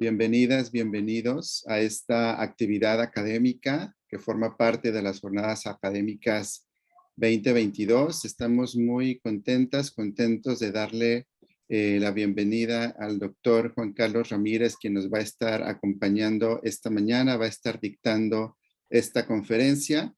Bienvenidas, bienvenidos a esta actividad académica que forma parte de las Jornadas Académicas 2022. Estamos muy contentos de darle la bienvenida al doctor Juan Carlos Ramírez, quien nos va a estar acompañando esta mañana, va a estar dictando esta conferencia.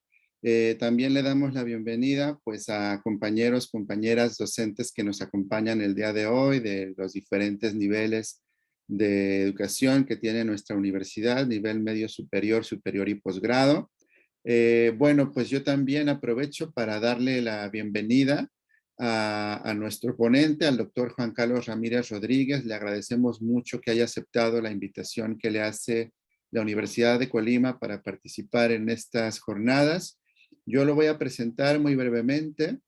También le damos la bienvenida pues a compañeros, compañeras docentes que nos acompañan el día de hoy de los diferentes niveles de educación que tiene nuestra universidad, nivel medio superior, superior y posgrado. Bueno, pues yo también aprovecho para darle la bienvenida a nuestro ponente, al doctor Juan Carlos Ramírez Rodríguez. Le agradecemos mucho que haya aceptado la invitación que le hace la Universidad de Colima para participar en estas jornadas. Yo lo voy a presentar muy brevemente.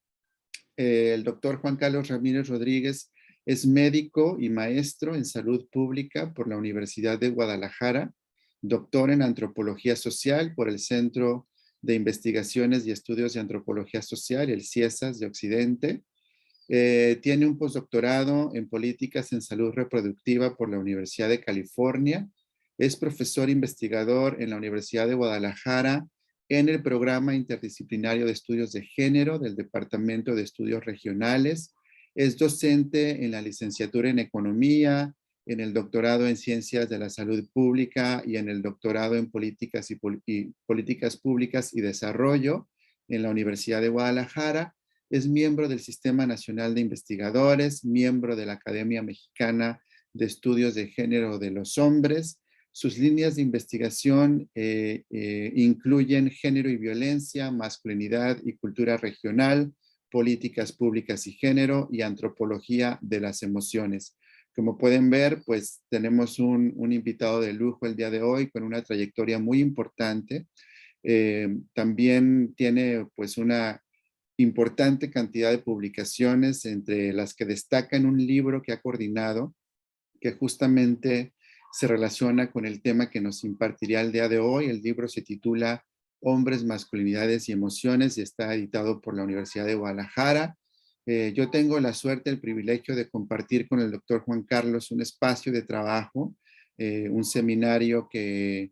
El doctor Juan Carlos Ramírez Rodríguez es médico y maestro en salud pública por la Universidad de Guadalajara, doctor en antropología social por el Centro de Investigaciones y Estudios de Antropología Social, el CIESAS de Occidente. Tiene un postdoctorado en políticas en salud reproductiva por la Universidad de California. Es profesor investigador en la Universidad de Guadalajara en el programa interdisciplinario de estudios de género del Departamento de Estudios Regionales. Es docente en la licenciatura en Economía, en el doctorado en Ciencias de la Salud Pública y en el doctorado en Políticas Políticas Públicas y Desarrollo en la Universidad de Guadalajara. Es miembro del Sistema Nacional de Investigadores, miembro de la Academia Mexicana de Estudios de Género de los Hombres. Sus líneas de investigación incluyen género y violencia, masculinidad y cultura regional, políticas públicas y género y antropología de las emociones. Como pueden ver, pues tenemos un invitado de lujo el día de hoy con una trayectoria muy importante. También tiene pues una importante cantidad de publicaciones, entre las que destacan un libro que ha coordinado, que justamente se relaciona con el tema que nos impartiría el día de hoy. El libro se titula Hombres, Masculinidades y Emociones y está editado por la Universidad de Guadalajara. Yo tengo la suerte, el privilegio de compartir con el doctor Juan Carlos un espacio de trabajo, un seminario que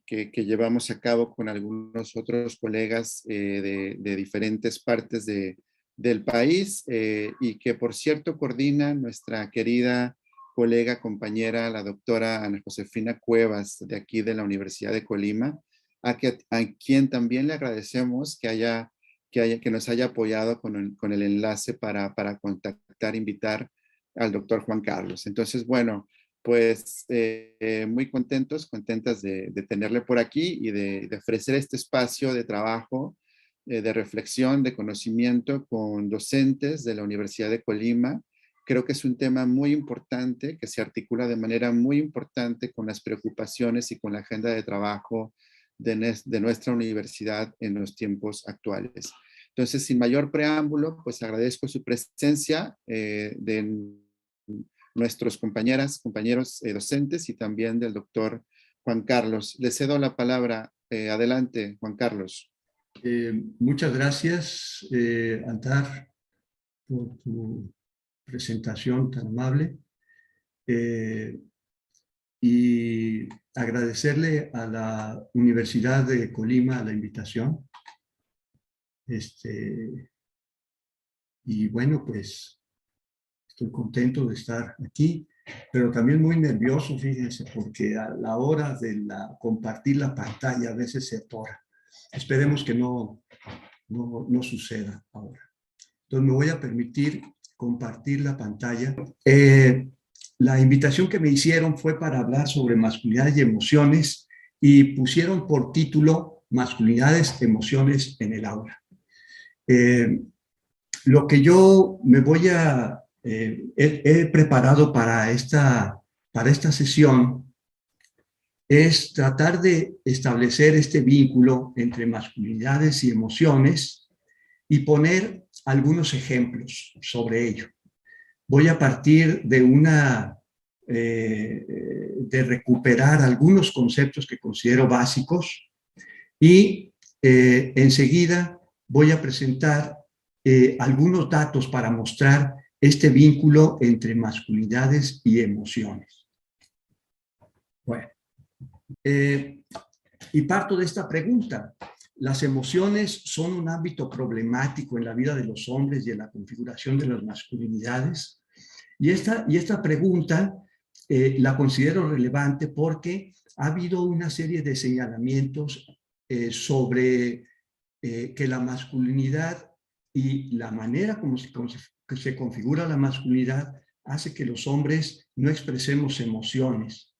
llevamos a cabo con algunos otros colegas de diferentes partes del país y que por cierto coordina nuestra querida colega, compañera, la doctora Ana Josefina Cuevas, de aquí de la Universidad de Colima, a quien también le agradecemos que nos haya apoyado con el enlace para contactar, invitar al doctor Juan Carlos. Entonces, bueno, pues muy contentas de tenerle por aquí y de ofrecer este espacio de trabajo, de reflexión, de conocimiento con docentes de la Universidad de Colima. Creo que es un tema muy importante que se articula de manera muy importante con las preocupaciones y con la agenda de trabajo de nuestra universidad en los tiempos actuales. Entonces, sin mayor preámbulo, pues agradezco su presencia de nuestros compañeros docentes y también del doctor Juan Carlos. Le cedo la palabra. Adelante, Juan Carlos. Muchas gracias, Antar, por tu presentación tan amable y agradecerle a la Universidad de Colima la invitación. Y bueno, pues estoy contento de estar aquí, pero también muy nervioso, fíjense, porque a la hora de compartir la pantalla a veces se atora. Esperemos que no suceda ahora. Entonces me voy a permitir compartir la pantalla. La invitación que me hicieron fue para hablar sobre masculinidades y emociones y pusieron por título Masculinidades, emociones en el aula. Lo que yo me voy a... he preparado para esta sesión es tratar de establecer este vínculo entre masculinidades y emociones y poner algunos ejemplos sobre ello. Voy a partir de de recuperar algunos conceptos que considero básicos y enseguida voy a presentar algunos datos para mostrar este vínculo entre masculinidades y emociones. Bueno, y parto de esta pregunta. Las emociones son un ámbito problemático en la vida de los hombres y en la configuración de las masculinidades. Y esta pregunta la considero relevante porque ha habido una serie de señalamientos sobre que la masculinidad y la manera como se configura la masculinidad hace que los hombres no expresemos emociones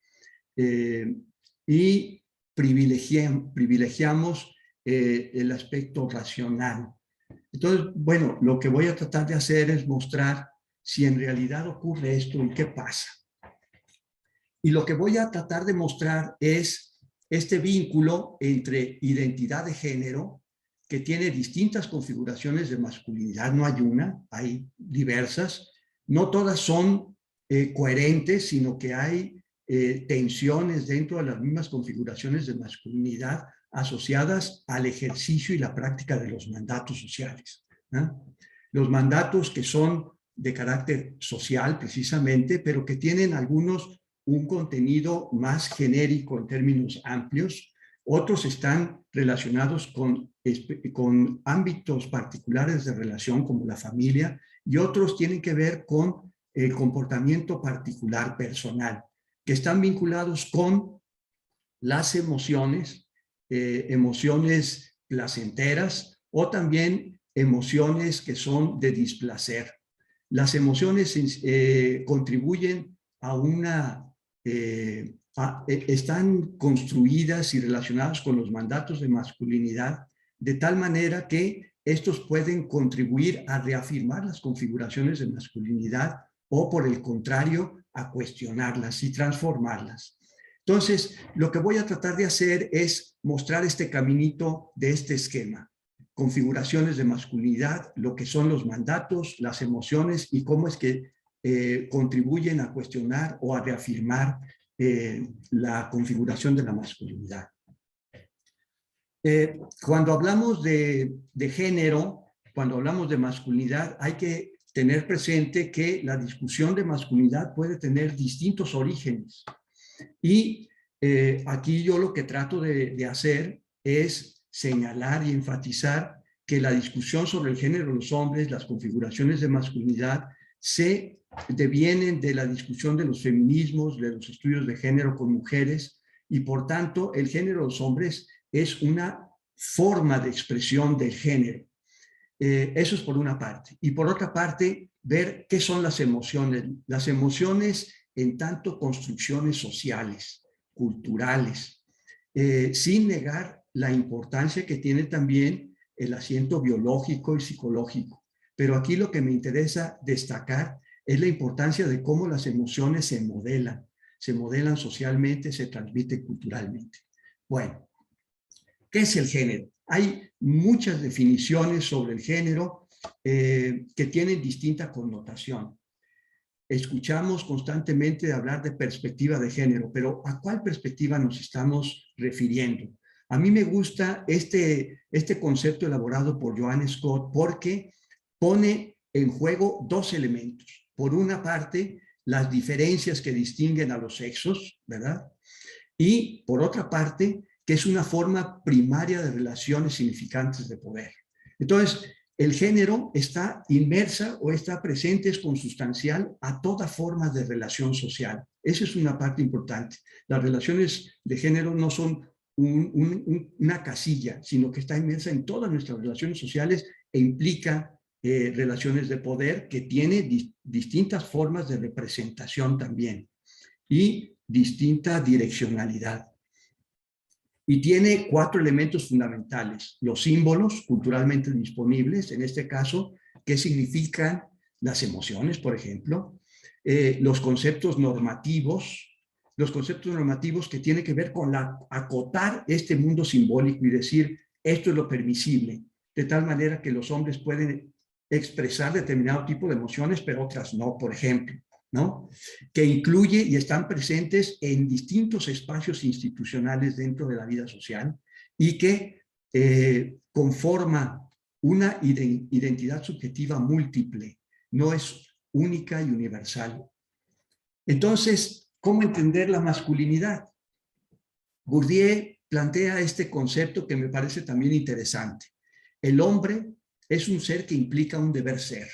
y privilegiamos el aspecto racional. Entonces, bueno, lo que voy a tratar de hacer es mostrar si en realidad ocurre esto y qué pasa. Y lo que voy a tratar de mostrar es este vínculo entre identidad de género, que tiene distintas configuraciones de masculinidad, no hay una, hay diversas, no todas son coherentes, sino que hay tensiones dentro de las mismas configuraciones de masculinidad asociadas al ejercicio y la práctica de los mandatos sociales, ¿no? Los mandatos que son de carácter social precisamente, pero que tienen algunos un contenido más genérico en términos amplios, otros están relacionados con ámbitos particulares de relación como la familia y otros tienen que ver con el comportamiento particular personal, que están vinculados con las emociones, emociones placenteras o también emociones que son de displacer. Las emociones contribuyen a una, están construidas y relacionadas con los mandatos de masculinidad de tal manera que estos pueden contribuir a reafirmar las configuraciones de masculinidad o por el contrario a cuestionarlas y transformarlas. Entonces, lo que voy a tratar de hacer es mostrar este caminito de este esquema. Configuraciones de masculinidad, lo que son los mandatos, las emociones y cómo es que contribuyen a cuestionar o a reafirmar la configuración de la masculinidad. Cuando hablamos de género, cuando hablamos de masculinidad, hay que tener presente que la discusión de masculinidad puede tener distintos orígenes. Y aquí yo lo que trato de hacer es señalar y enfatizar que la discusión sobre el género de los hombres, las configuraciones de masculinidad, se devienen de la discusión de los feminismos, de los estudios de género con mujeres, y por tanto el género de los hombres es una forma de expresión del género. Eso es por una parte. Y por otra parte, ver qué son las emociones. Las emociones en tanto construcciones sociales, culturales, sin negar la importancia que tiene también el asiento biológico y psicológico. Pero aquí lo que me interesa destacar es la importancia de cómo las emociones se modelan socialmente, se transmiten culturalmente. Bueno, ¿qué es el género? Hay muchas definiciones sobre el género que tienen distinta connotación. Escuchamos constantemente hablar de perspectiva de género, pero ¿a cuál perspectiva nos estamos refiriendo? A mí me gusta este concepto elaborado por Joan Scott porque pone en juego dos elementos. Por una parte, las diferencias que distinguen a los sexos, ¿verdad? Y por otra parte, que es una forma primaria de relaciones significantes de poder. Entonces, el género está inmersa o está presente, es consustancial a toda forma de relación social. Esa es una parte importante. Las relaciones de género no son una casilla, sino que está inmersa en todas nuestras relaciones sociales e implica relaciones de poder que tiene distintas formas de representación también y distinta direccionalidad. Y tiene 4 elementos fundamentales: los símbolos culturalmente disponibles, en este caso, ¿qué significan las emociones, por ejemplo? Los conceptos normativos que tienen que ver con acotar este mundo simbólico y decir, esto es lo permisible, de tal manera que los hombres pueden expresar determinado tipo de emociones, pero otras no, por ejemplo, ¿no? Que incluye y están presentes en distintos espacios institucionales dentro de la vida social y que conforma una identidad subjetiva múltiple, no es única y universal. Entonces, ¿cómo entender la masculinidad? Bourdieu plantea este concepto que me parece también interesante. El hombre es un ser que implica un deber ser,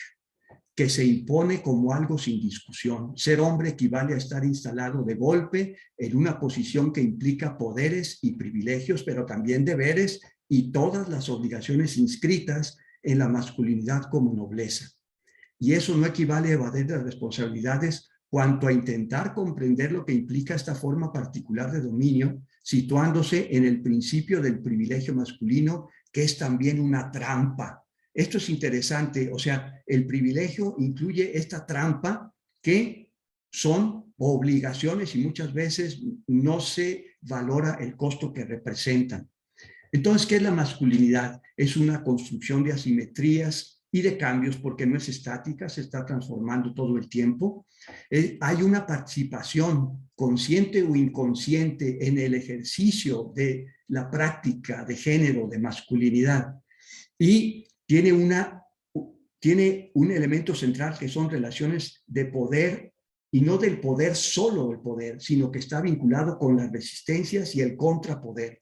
que se impone como algo sin discusión. Ser hombre equivale a estar instalado de golpe en una posición que implica poderes y privilegios, pero también deberes y todas las obligaciones inscritas en la masculinidad como nobleza. Y eso no equivale a evadir las responsabilidades cuanto a intentar comprender lo que implica esta forma particular de dominio, situándose en el principio del privilegio masculino, que es también una trampa. Esto es interesante, o sea, el privilegio incluye esta trampa que son obligaciones y muchas veces no se valora el costo que representan. Entonces, ¿qué es la masculinidad? Es una construcción de asimetrías y de cambios porque no es estática, se está transformando todo el tiempo. Hay una participación consciente o inconsciente en el ejercicio de la práctica de género, de masculinidad. Y tiene un elemento central que son relaciones de poder y no del poder solo el poder, sino que está vinculado con las resistencias y el contrapoder.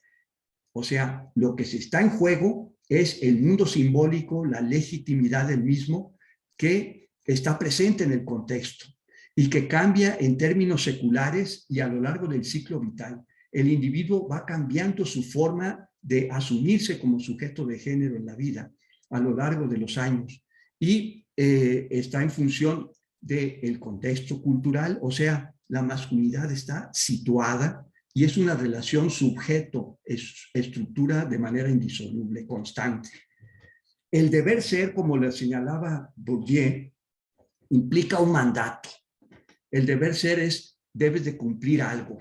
O sea, lo que se está en juego es el mundo simbólico, la legitimidad del mismo, que está presente en el contexto y que cambia en términos seculares y a lo largo del ciclo vital. El individuo va cambiando su forma de asumirse como sujeto de género en la vida a lo largo de los años y está en función del contexto cultural, o sea, la masculinidad está situada y es una relación sujeto-estructura de manera indisoluble, constante. El deber ser, como le señalaba Bourdieu, implica un mandato. El deber ser es, debes de cumplir algo.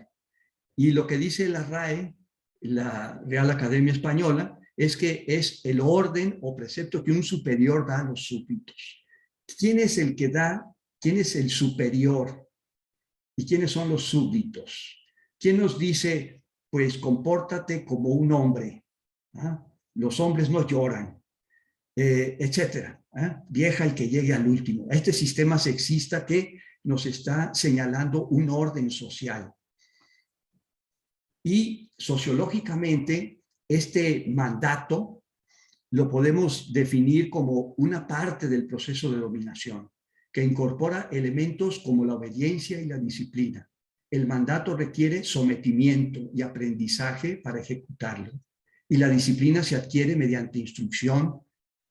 Y lo que dice la RAE, la Real Academia Española, es que es el orden o precepto que un superior da a los súbditos. ¿Quién es el que da? ¿Quién es el superior? ¿Y quiénes son los súbditos? ¿Quién nos dice, pues, compórtate como un hombre? ¿Ah? Los hombres no lloran, etcétera. Vieja el que llegue al último. Este sistema sexista que nos está señalando un orden social. Y sociológicamente, este mandato lo podemos definir como una parte del proceso de dominación, que incorpora elementos como la obediencia y la disciplina. El mandato requiere sometimiento y aprendizaje para ejecutarlo. Y la disciplina se adquiere mediante instrucción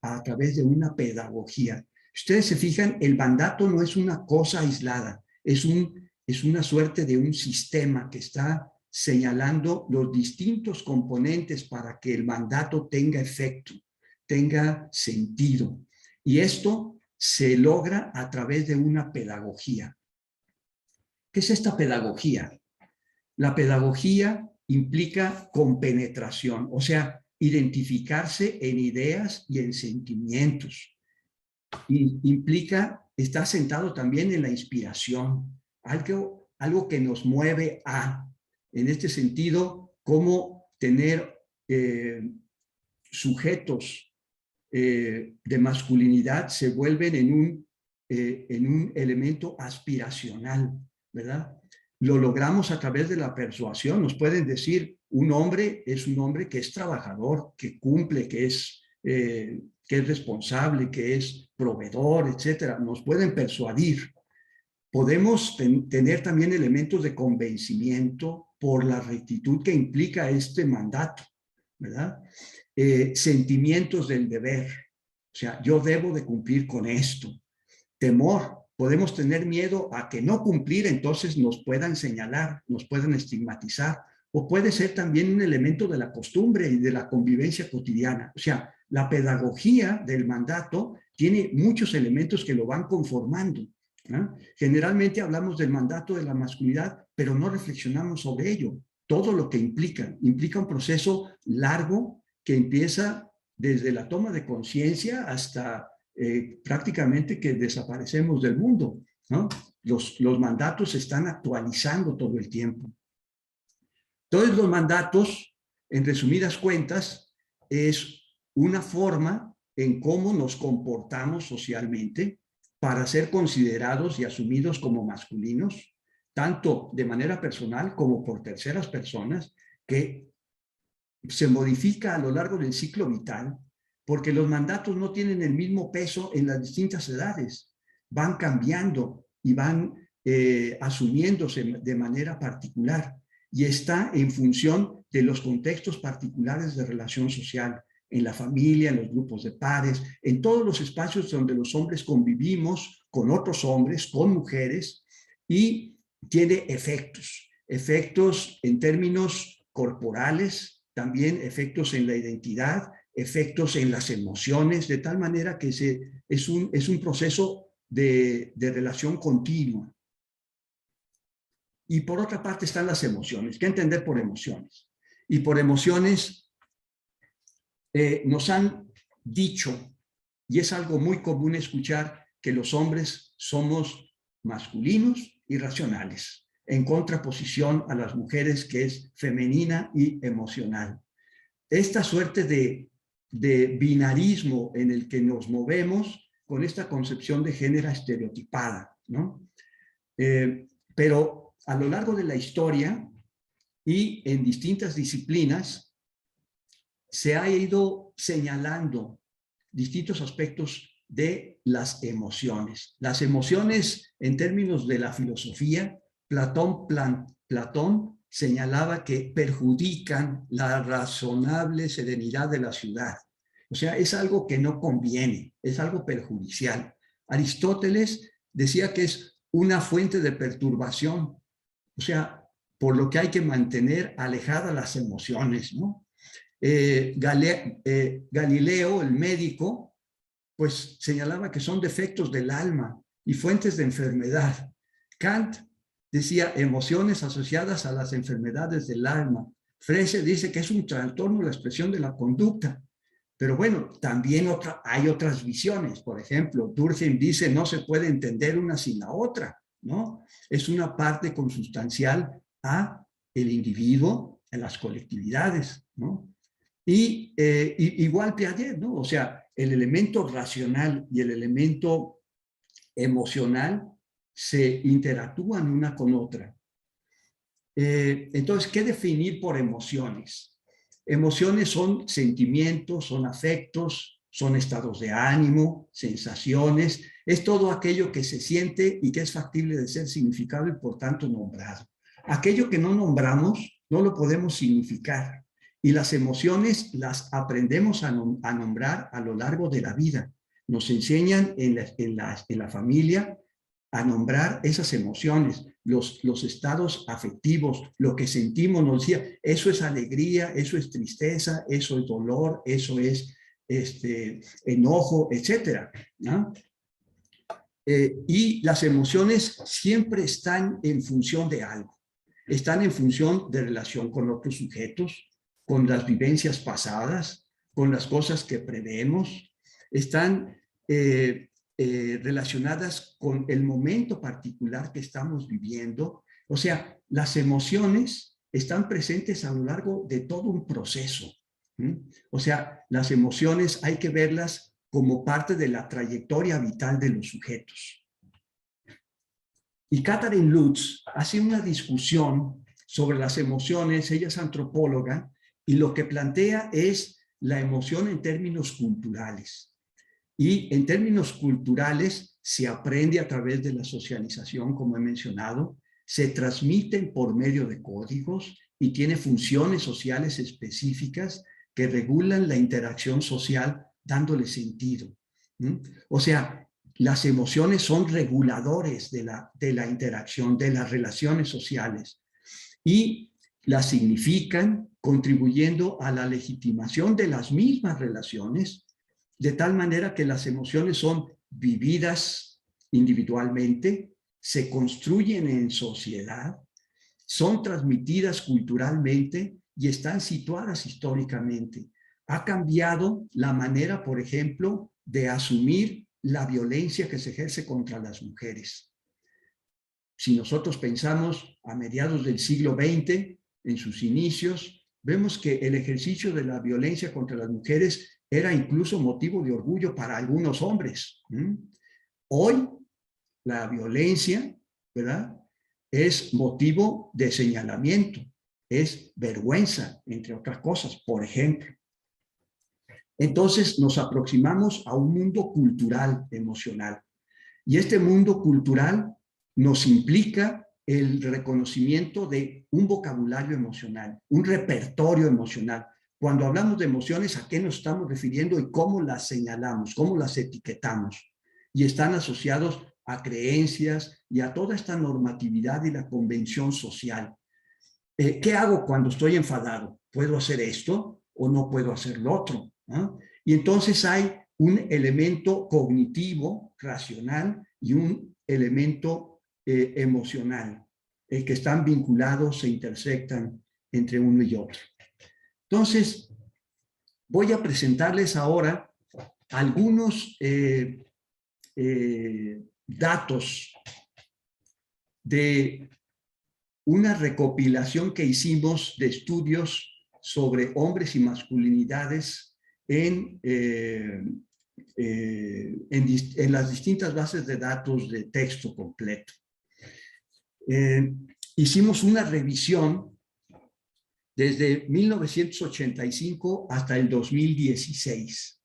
a través de una pedagogía. Ustedes se fijan, el mandato no es una cosa aislada, es una suerte de un sistema que está señalando los distintos componentes para que el mandato tenga efecto, tenga sentido. Y esto se logra a través de una pedagogía. ¿Qué es esta pedagogía? La pedagogía implica compenetración, o sea, identificarse en ideas y en sentimientos. Y implica, está sentado también en la inspiración, algo que nos mueve a, en este sentido, cómo tener sujetos de masculinidad se vuelven en un elemento aspiracional, ¿verdad? Lo logramos a través de la persuasión. Nos pueden decir, un hombre es un hombre que es trabajador, que cumple, que es responsable, que es proveedor, etcétera. Nos pueden persuadir. Podemos tener también elementos de convencimiento por la rectitud que implica este mandato, ¿verdad? Sentimientos del deber, o sea, yo debo de cumplir con esto. Temor, podemos tener miedo a que no cumplir, entonces nos puedan señalar, nos puedan estigmatizar, o puede ser también un elemento de la costumbre y de la convivencia cotidiana. O sea, la pedagogía del mandato tiene muchos elementos que lo van conformando. Generalmente hablamos del mandato de la masculinidad, pero no reflexionamos sobre ello. Todo lo que implica un proceso largo que empieza desde la toma de conciencia hasta prácticamente que desaparecemos del mundo, ¿no? Los mandatos se están actualizando todo el tiempo. Todos los mandatos, en resumidas cuentas, es una forma en cómo nos comportamos socialmente para ser considerados y asumidos como masculinos, tanto de manera personal como por terceras personas, que se modifica a lo largo del ciclo vital, porque los mandatos no tienen el mismo peso en las distintas edades, van cambiando y van asumiéndose de manera particular, y está en función de los contextos particulares de relación social, en la familia, en los grupos de pares, en todos los espacios donde los hombres convivimos con otros hombres, con mujeres, y tiene efectos en términos corporales, también efectos en la identidad, efectos en las emociones, de tal manera que es un proceso de relación continua. Y por otra parte están las emociones. ¿Qué entender por emociones? Y por emociones nos han dicho, y es algo muy común escuchar, que los hombres somos masculinos y racionales, en contraposición a las mujeres, que es femenina y emocional. Esta suerte de binarismo en el que nos movemos con esta concepción de género estereotipada, ¿no? Pero a lo largo de la historia y en distintas disciplinas se ha ido señalando distintos aspectos de las emociones. Las emociones, en términos de la filosofía, Platón señalaba que perjudican la razonable serenidad de la ciudad. O sea, es algo que no conviene, es algo perjudicial. Aristóteles decía que es una fuente de perturbación, o sea, por lo que hay que mantener alejadas las emociones, ¿no? Galileo, el médico, pues señalaba que son defectos del alma y fuentes de enfermedad. Kant decía emociones asociadas a las enfermedades del alma. Frese dice que es un trastorno la expresión de la conducta. Pero bueno, también hay otras visiones. Por ejemplo, Durkheim dice no se puede entender una sin la otra, ¿no? Es una parte consustancial a el individuo, a las colectividades, ¿no? Y igual Piaget, ¿no? O sea, el elemento racional y el elemento emocional se interactúan una con otra. Entonces, ¿qué definir por emociones? Emociones son sentimientos, son afectos, son estados de ánimo, sensaciones, es todo aquello que se siente y que es factible de ser significado y por tanto nombrado. Aquello que no nombramos no lo podemos significar, y las emociones las aprendemos a nombrar a lo largo de la vida. Nos enseñan en la familia a nombrar esas emociones, los estados afectivos, lo que sentimos, nos decía, eso es alegría, eso es tristeza, eso es dolor, eso es enojo, etcétera, ¿no? Y las emociones siempre están en función de algo, están en función de relación con otros sujetos, con las vivencias pasadas, con las cosas que prevemos, están relacionadas con el momento particular que estamos viviendo. O sea, las emociones están presentes a lo largo de todo un proceso. O sea, las emociones hay que verlas como parte de la trayectoria vital de los sujetos. Y Catherine Lutz hace una discusión sobre las emociones, ella es antropóloga, y lo que plantea es la emoción en términos culturales. Y en términos culturales se aprende a través de la socialización, como he mencionado, se transmiten por medio de códigos y tiene funciones sociales específicas que regulan la interacción social dándole sentido. O sea, las emociones son reguladores de la interacción, de las relaciones sociales, y las significan contribuyendo a la legitimación de las mismas relaciones, de tal manera que las emociones son vividas individualmente, se construyen en sociedad, son transmitidas culturalmente y están situadas históricamente. Ha cambiado la manera, por ejemplo, de asumir la violencia que se ejerce contra las mujeres. Si nosotros pensamos a mediados del siglo XX, en sus inicios, vemos que el ejercicio de la violencia contra las mujeres era incluso motivo de orgullo para algunos hombres. Hoy, la violencia, ¿verdad?, es motivo de señalamiento, es vergüenza, entre otras cosas, por ejemplo. Entonces nos aproximamos a un mundo cultural emocional. Y este mundo cultural nos implica el reconocimiento de un vocabulario emocional, un repertorio emocional. Cuando hablamos de emociones, ¿a qué nos estamos refiriendo y cómo las señalamos, cómo las etiquetamos? Y están asociados a creencias y a toda esta normatividad y la convención social. ¿Qué hago cuando estoy enfadado? ¿Puedo hacer esto o no puedo hacer lo otro? ¿No? Y entonces hay un elemento cognitivo, racional, y un elemento emocional, que están vinculados, se intersectan entre uno y otro. Entonces, voy a presentarles ahora algunos datos de una recopilación que hicimos de estudios sobre hombres y masculinidades en las distintas bases de datos de texto completo. Hicimos una revisión desde 1985 hasta el 2016,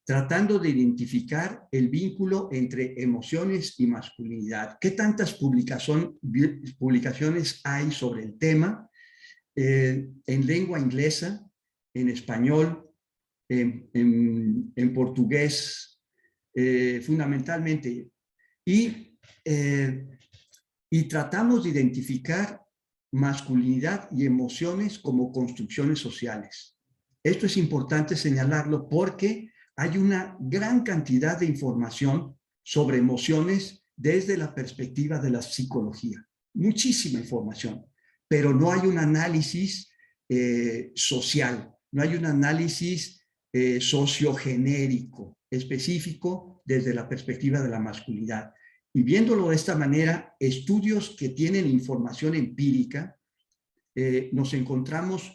tratando de identificar el vínculo entre emociones y masculinidad. ¿Qué tantas publicaciones hay sobre el tema en lengua inglesa, en español, en portugués, fundamentalmente? Y tratamos de identificar masculinidad y emociones como construcciones sociales. Esto es importante señalarlo porque hay una gran cantidad de información sobre emociones desde la perspectiva de la psicología. Muchísima información, pero no hay un análisis social, no hay un análisis sociogenérico específico desde la perspectiva de la masculinidad. Y viéndolo de esta manera, estudios que tienen información empírica, nos encontramos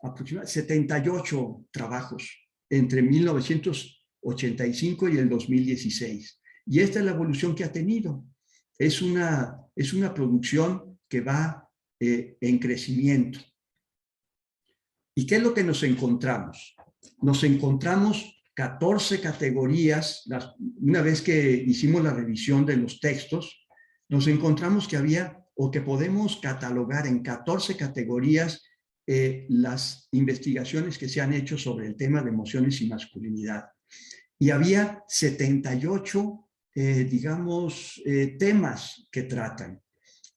aproximadamente 78 trabajos entre 1985 y el 2016. Y esta es la evolución que ha tenido. Es una producción que va en crecimiento. ¿Y qué es lo que nos encontramos? Nos encontramos 14 categorías. Una vez que hicimos la revisión de los textos, nos encontramos que había, o que podemos catalogar en 14 categorías, las investigaciones que se han hecho sobre el tema de emociones y masculinidad. Y había 78, temas que tratan.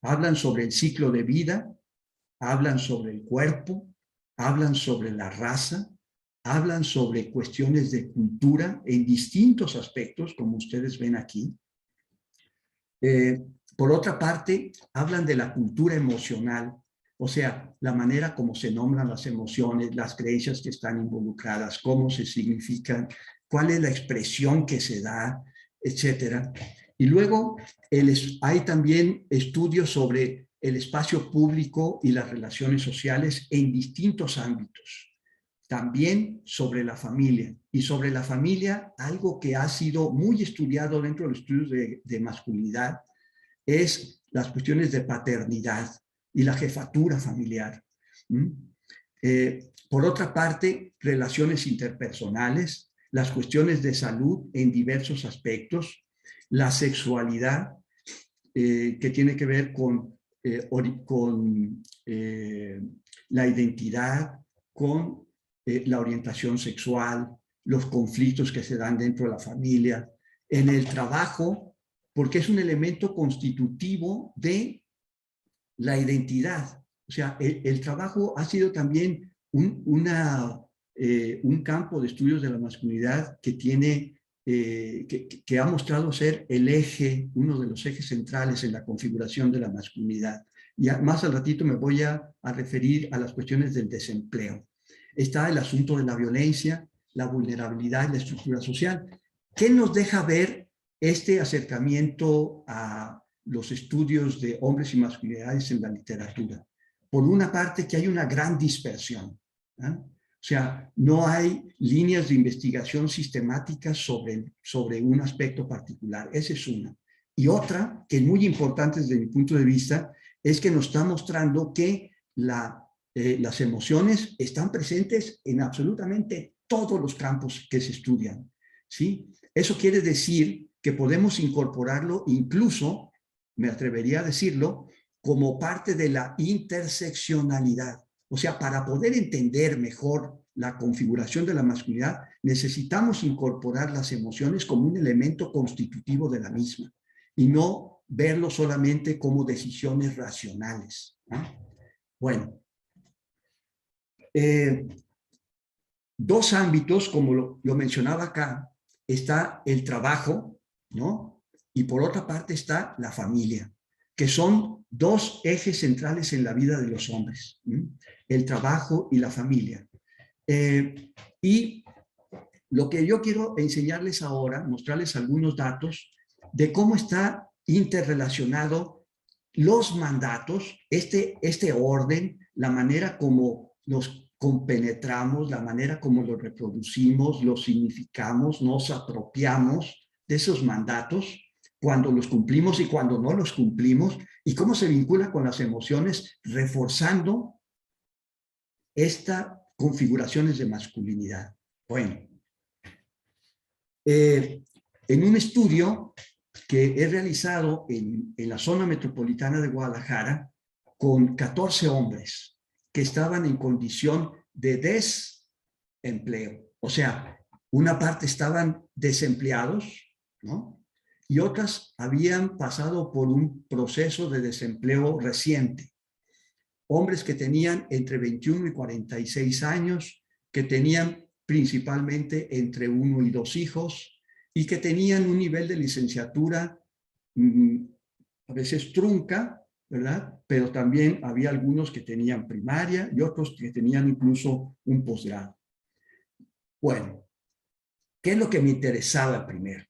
Hablan sobre el ciclo de vida, hablan sobre el cuerpo, hablan sobre la raza, hablan sobre cuestiones de cultura en distintos aspectos, como ustedes ven aquí. Por otra parte, hablan de la cultura emocional, o sea, la manera como se nombran las emociones, las creencias que están involucradas, cómo se significan, cuál es la expresión que se da, etcétera. Y luego hay también estudios sobre el espacio público y las relaciones sociales en distintos ámbitos. También sobre la familia. Y sobre la familia, algo que ha sido muy estudiado dentro de los estudios de masculinidad es las cuestiones de paternidad y la jefatura familiar. Por otra parte, relaciones interpersonales, las cuestiones de salud en diversos aspectos, la sexualidad, que tiene que ver con la identidad, con la orientación sexual, los conflictos que se dan dentro de la familia, en el trabajo, porque es un elemento constitutivo de la identidad. O sea, el trabajo ha sido también un campo de estudios de la masculinidad que tiene, que ha mostrado ser el eje, uno de los ejes centrales en la configuración de la masculinidad. Y más al ratito me voy a referir a las cuestiones del desempleo. Está el asunto de la violencia, la vulnerabilidad y la estructura social. ¿Qué nos deja ver este acercamiento a los estudios de hombres y masculinidades en la literatura? Por una parte, que hay una gran dispersión, ¿eh? O sea, no hay líneas de investigación sistemáticas sobre un aspecto particular. Esa es una. Y otra, que es muy importante desde mi punto de vista, es que nos está mostrando que las emociones están presentes en absolutamente todos los campos que se estudian, ¿sí? Eso quiere decir que podemos incorporarlo incluso, me atrevería a decirlo, como parte de la interseccionalidad. O sea, para poder entender mejor la configuración de la masculinidad, necesitamos incorporar las emociones como un elemento constitutivo de la misma y no verlo solamente como decisiones racionales, ¿no? Bueno, dos ámbitos, como lo mencionaba acá, está el trabajo, ¿no? Y por otra parte está la familia, que son dos ejes centrales en la vida de los hombres, ¿sí? El trabajo y la familia. Y lo que yo quiero enseñarles ahora, mostrarles algunos datos de cómo está interrelacionado los mandatos, este orden, la manera como nos compenetramos, la manera como los reproducimos, los significamos, nos apropiamos de esos mandatos, cuando los cumplimos y cuando no los cumplimos, y cómo se vincula con las emociones, reforzando estas configuraciones de masculinidad. Bueno, en un estudio que he realizado en la zona metropolitana de Guadalajara con 14 hombres que estaban en condición de desempleo. O sea, una parte estaban desempleados, ¿no? Y otras habían pasado por un proceso de desempleo reciente. Hombres que tenían entre 21 y 46 años, que tenían principalmente entre 1 y 2 hijos, y que tenían un nivel de licenciatura a veces trunca, ¿verdad? Pero también había algunos que tenían primaria y otros que tenían incluso un posgrado. Bueno, ¿qué es lo que me interesaba primero?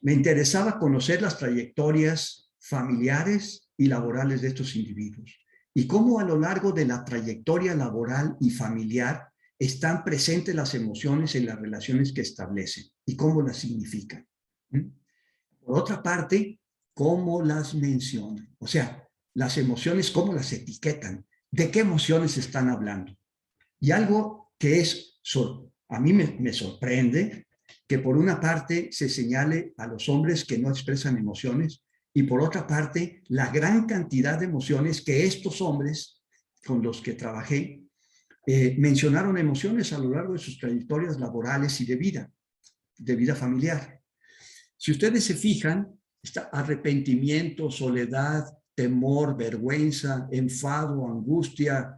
Me interesaba conocer las trayectorias familiares y laborales de estos individuos y cómo a lo largo de la trayectoria laboral y familiar están presentes las emociones en las relaciones que establecen y cómo las significan. Por otra parte, cómo las mencionan. O sea, las emociones, cómo las etiquetan. ¿De qué emociones están hablando? Y algo que a mí me sorprende, que por una parte se señale a los hombres que no expresan emociones y por otra parte la gran cantidad de emociones que estos hombres con los que trabajé mencionaron emociones a lo largo de sus trayectorias laborales y de vida familiar. Si ustedes se fijan, está arrepentimiento, soledad, temor, vergüenza, enfado, angustia,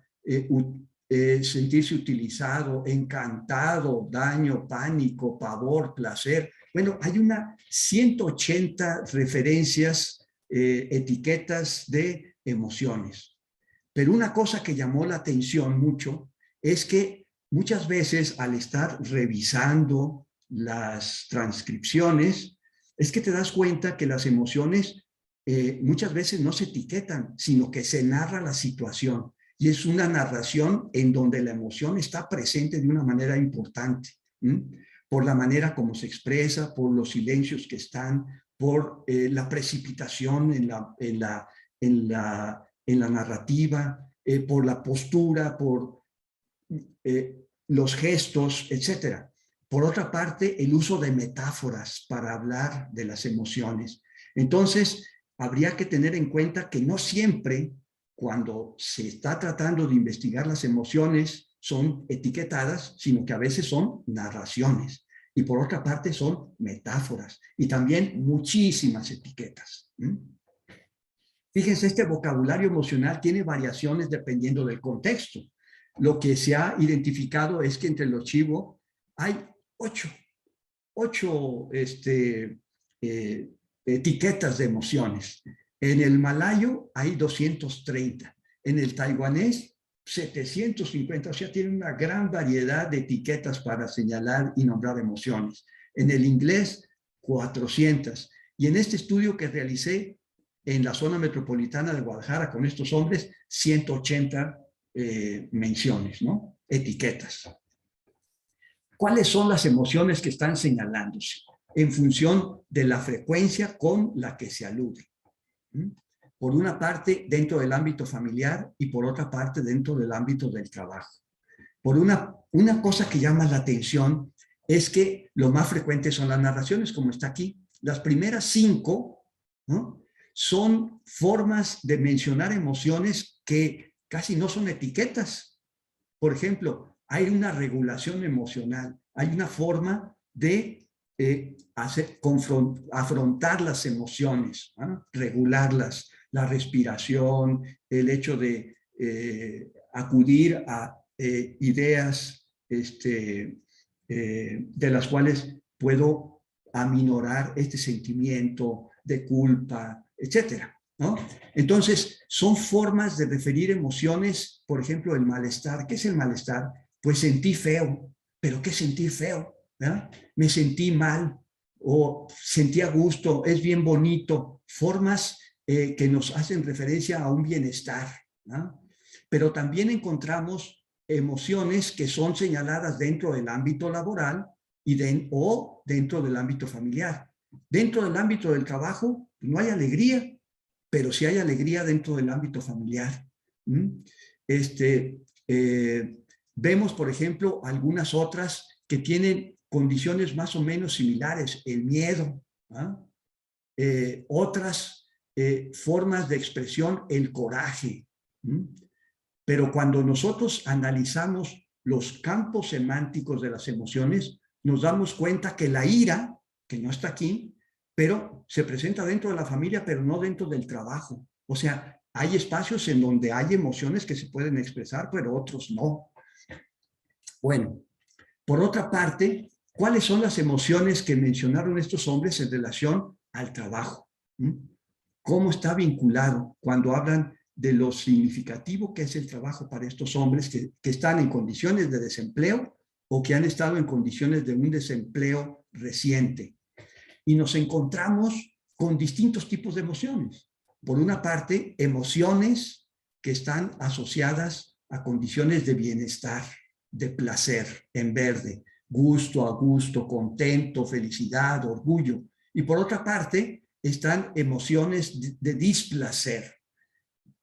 sentirse utilizado, encantado, daño, pánico, pavor, placer. Bueno, hay 180 referencias, etiquetas de emociones. Pero una cosa que llamó la atención mucho es que muchas veces al estar revisando las transcripciones, es que te das cuenta que las emociones muchas veces no se etiquetan, sino que se narra la situación. Y es una narración en donde la emoción está presente de una manera importante, por la manera como se expresa, por los silencios que están, por la precipitación en la narrativa, por la postura, por los gestos, etcétera. Por otra parte, el uso de metáforas para hablar de las emociones. Entonces, habría que tener en cuenta que no siempre, cuando se está tratando de investigar las emociones, son etiquetadas, sino que a veces son narraciones. Y por otra parte, son metáforas. Y también muchísimas etiquetas. Fíjense, este vocabulario emocional tiene variaciones dependiendo del contexto. Lo que se ha identificado es que entre los Chivo hay ocho etiquetas de emociones. En el malayo hay 230. En el taiwanés, 750. O sea, tiene una gran variedad de etiquetas para señalar y nombrar emociones. En el inglés, 400. Y en este estudio que realicé en la zona metropolitana de Guadalajara con estos hombres, 180 menciones, ¿no? Etiquetas. ¿Cuáles son las emociones que están señalándose? En función de la frecuencia con la que se alude. por una parte dentro del ámbito familiar y por otra parte dentro del ámbito del trabajo. Por una cosa que llama la atención es que lo más frecuente son las narraciones, como está aquí. Las primeras 5, ¿no?, son formas de mencionar emociones que casi no son etiquetas. Por ejemplo, hay una regulación emocional, hay una forma de afrontar las emociones, ¿no?, regularlas, la respiración, el hecho de acudir a ideas de las cuales puedo aminorar este sentimiento de culpa, etcétera, ¿no? Entonces, son formas de referir emociones, por ejemplo, el malestar. ¿Qué es el malestar? Pues sentí feo. ¿Pero qué sentir feo? ¿Verdad? Me sentí mal o sentí a gusto, es bien bonito. Formas que nos hacen referencia a un bienestar, ¿no? Pero también encontramos emociones que son señaladas dentro del ámbito laboral o dentro del ámbito familiar. Dentro del ámbito del trabajo no hay alegría, pero sí hay alegría dentro del ámbito familiar. Vemos, por ejemplo, algunas otras que tienen condiciones más o menos similares, el miedo, otras formas de expresión, el coraje. Pero cuando nosotros analizamos los campos semánticos de las emociones, nos damos cuenta que la ira, que no está aquí, pero se presenta dentro de la familia, pero no dentro del trabajo. O sea, hay espacios en donde hay emociones que se pueden expresar, pero otros no. Bueno, por otra parte, ¿cuáles son las emociones que mencionaron estos hombres en relación al trabajo? ¿Cómo está vinculado cuando hablan de lo significativo que es el trabajo para estos hombres que están en condiciones de desempleo o que han estado en condiciones de un desempleo reciente? Y nos encontramos con distintos tipos de emociones. Por una parte, emociones que están asociadas a condiciones de bienestar, de placer, en verde, gusto, a gusto, contento, felicidad, orgullo. Y por otra parte, están emociones de displacer,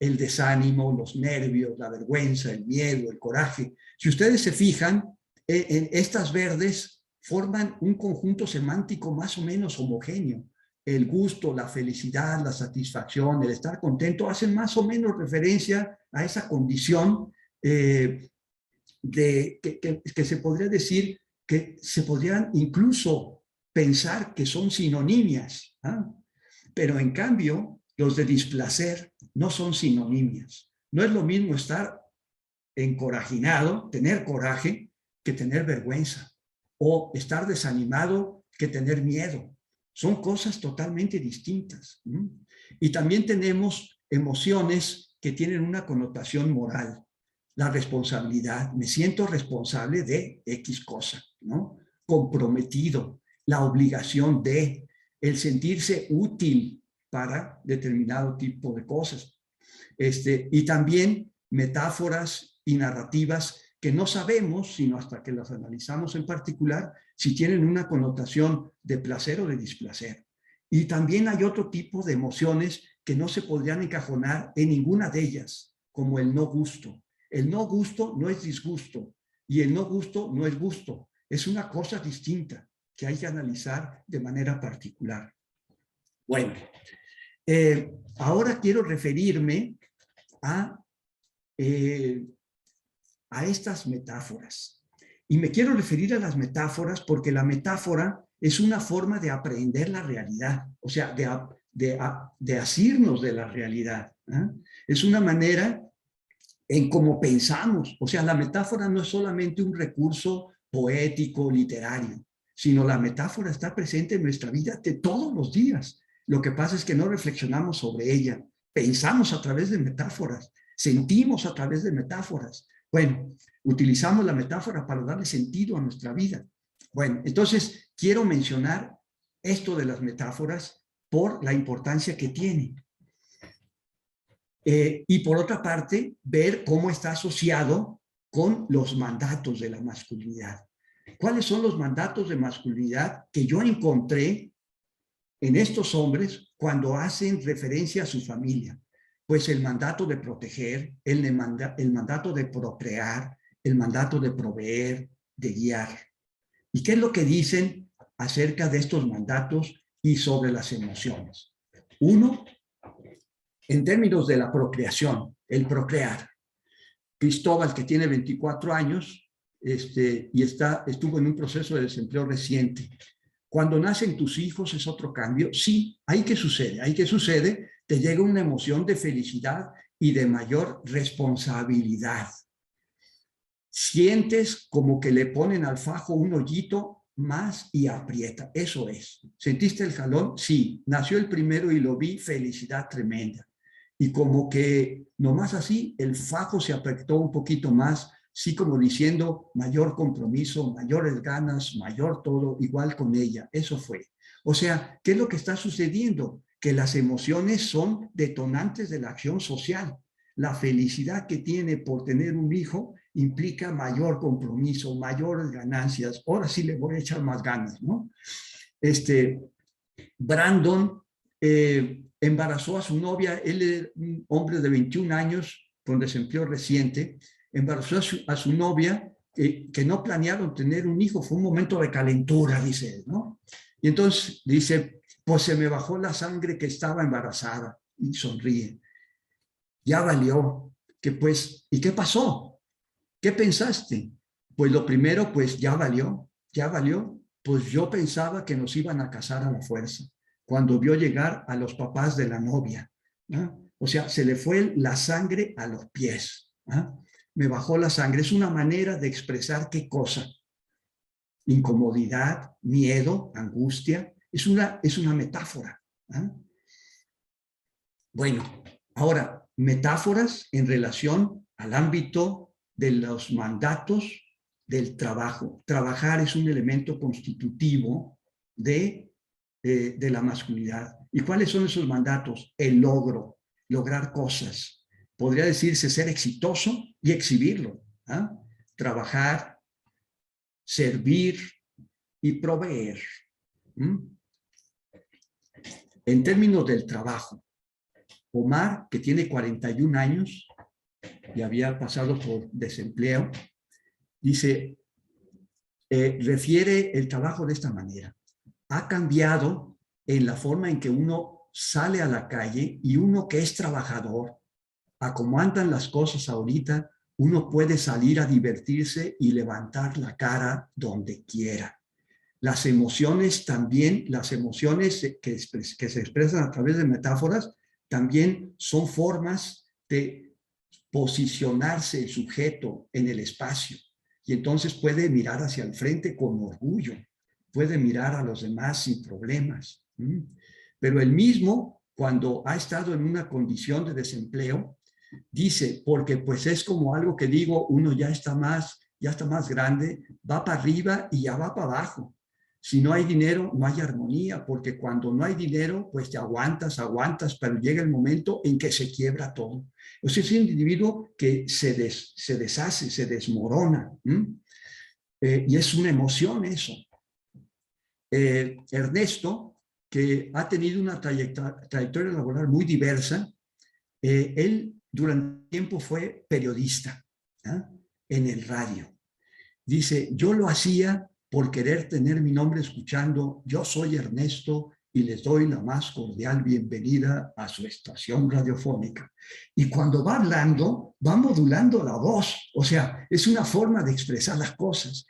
el desánimo, los nervios, la vergüenza, el miedo, el coraje. Si ustedes se fijan, en estas verdes forman un conjunto semántico más o menos homogéneo. El gusto, la felicidad, la satisfacción, el estar contento, hacen más o menos referencia a esa condición que se podría decir que se podrían incluso pensar que son sinonimias, pero en cambio los de displacer no son sinonimias. No es lo mismo estar encorajinado, tener coraje, que tener vergüenza, o estar desanimado que tener miedo. Son cosas totalmente distintas. Y también tenemos emociones que tienen una connotación moral. La responsabilidad, me siento responsable de X cosa, ¿no? Comprometido, la obligación de, el sentirse útil para determinado tipo de cosas. Y también metáforas y narrativas que no sabemos, sino hasta que las analizamos en particular, si tienen una connotación de placer o de displacer. Y también hay otro tipo de emociones que no se podrían encajonar en ninguna de ellas, como el no gusto. El no gusto no es disgusto y el no gusto no es gusto. Es una cosa distinta que hay que analizar de manera particular. Bueno, ahora quiero referirme a estas metáforas. Y me quiero referir a las metáforas porque la metáfora es una forma de aprender la realidad, o sea, de asirnos de la realidad. Es una manera en cómo pensamos. O sea, la metáfora no es solamente un recurso poético, literario, sino la metáfora está presente en nuestra vida de todos los días. Lo que pasa es que no reflexionamos sobre ella. Pensamos a través de metáforas, sentimos a través de metáforas. Bueno, utilizamos la metáfora para darle sentido a nuestra vida. Bueno, entonces quiero mencionar esto de las metáforas por la importancia que tiene. Y por otra parte, ver cómo está asociado con los mandatos de la masculinidad. ¿Cuáles son los mandatos de masculinidad que yo encontré en estos hombres cuando hacen referencia a su familia? pues el mandato de proteger, el mandato de procrear, el mandato de proveer, de guiar. ¿Y qué es lo que dicen acerca de estos mandatos y sobre las emociones? Uno, en términos de la procreación, el procrear. Cristóbal, que tiene 24 años y estuvo en un proceso de desempleo reciente. Cuando nacen tus hijos es otro cambio. Sí, ¿ahí qué sucede? Ahí qué sucede, te llega una emoción de felicidad y de mayor responsabilidad. Sientes como que le ponen al fajo un hoyito más y aprieta. Eso es. ¿Sentiste el jalón? Sí. Nació el primero y lo vi, felicidad tremenda. Y como que nomás así, el fajo se apretó un poquito más, sí, como diciendo mayor compromiso, mayores ganas, mayor todo, igual con ella. Eso fue. O sea, ¿qué es lo que está sucediendo? Que las emociones son detonantes de la acción social. La felicidad que tiene por tener un hijo implica mayor compromiso, mayores ganancias. Ahora sí le voy a echar más ganas, ¿no? Brandon embarazó a su novia, él es un hombre de 21 años con desempleo reciente, embarazó a su novia que no planearon tener un hijo, fue un momento de calentura, dice él, ¿no? Y entonces dice, pues se me bajó la sangre que estaba embarazada, y sonríe. Ya valió, que pues, ¿y qué pasó? ¿Qué pensaste? Pues lo primero, pues ya valió, pues yo pensaba que nos iban a casar a la fuerza, cuando vio llegar a los papás de la novia, ¿no? O sea, se le fue la sangre a los pies, ¿no? Me bajó la sangre, es una manera de expresar qué cosa, incomodidad, miedo, angustia, es una metáfora, ¿no? Bueno, ahora, metáforas en relación al ámbito de los mandatos del trabajo. Trabajar es un elemento constitutivo de la masculinidad. ¿Y cuáles son esos mandatos? El logro, lograr cosas. Podría decirse ser exitoso y exhibirlo. ¿Ah? Trabajar, servir y proveer. ¿Mm? En términos del trabajo, Omar, que tiene 41 años y había pasado por desempleo, dice, refiere el trabajo de esta manera. Ha cambiado en la forma en que uno sale a la calle y uno que es trabajador, a cómo andan las cosas ahorita, uno puede salir a divertirse y levantar la cara donde quiera. Las emociones también, las emociones que se expresan a través de metáforas, también son formas de posicionarse el sujeto en el espacio. Y entonces puede mirar hacia el frente con orgullo, puede mirar a los demás sin problemas. Pero él mismo, cuando ha estado en una condición de desempleo, dice, porque pues es como algo que digo, uno ya está más grande, va para arriba y ya va para abajo. Si no hay dinero, no hay armonía, porque cuando no hay dinero, pues te aguantas, pero llega el momento en que se quiebra todo. O sea, es un individuo que se deshace, se desmorona. Y es una emoción eso. Ernesto, que ha tenido una trayectoria laboral muy diversa, él durante tiempo fue periodista, ¿eh? En el radio. Dice, yo lo hacía por querer tener mi nombre escuchando, yo soy Ernesto y les doy la más cordial bienvenida a su estación radiofónica. Y cuando va hablando, va modulando la voz, o sea, es una forma de expresar las cosas.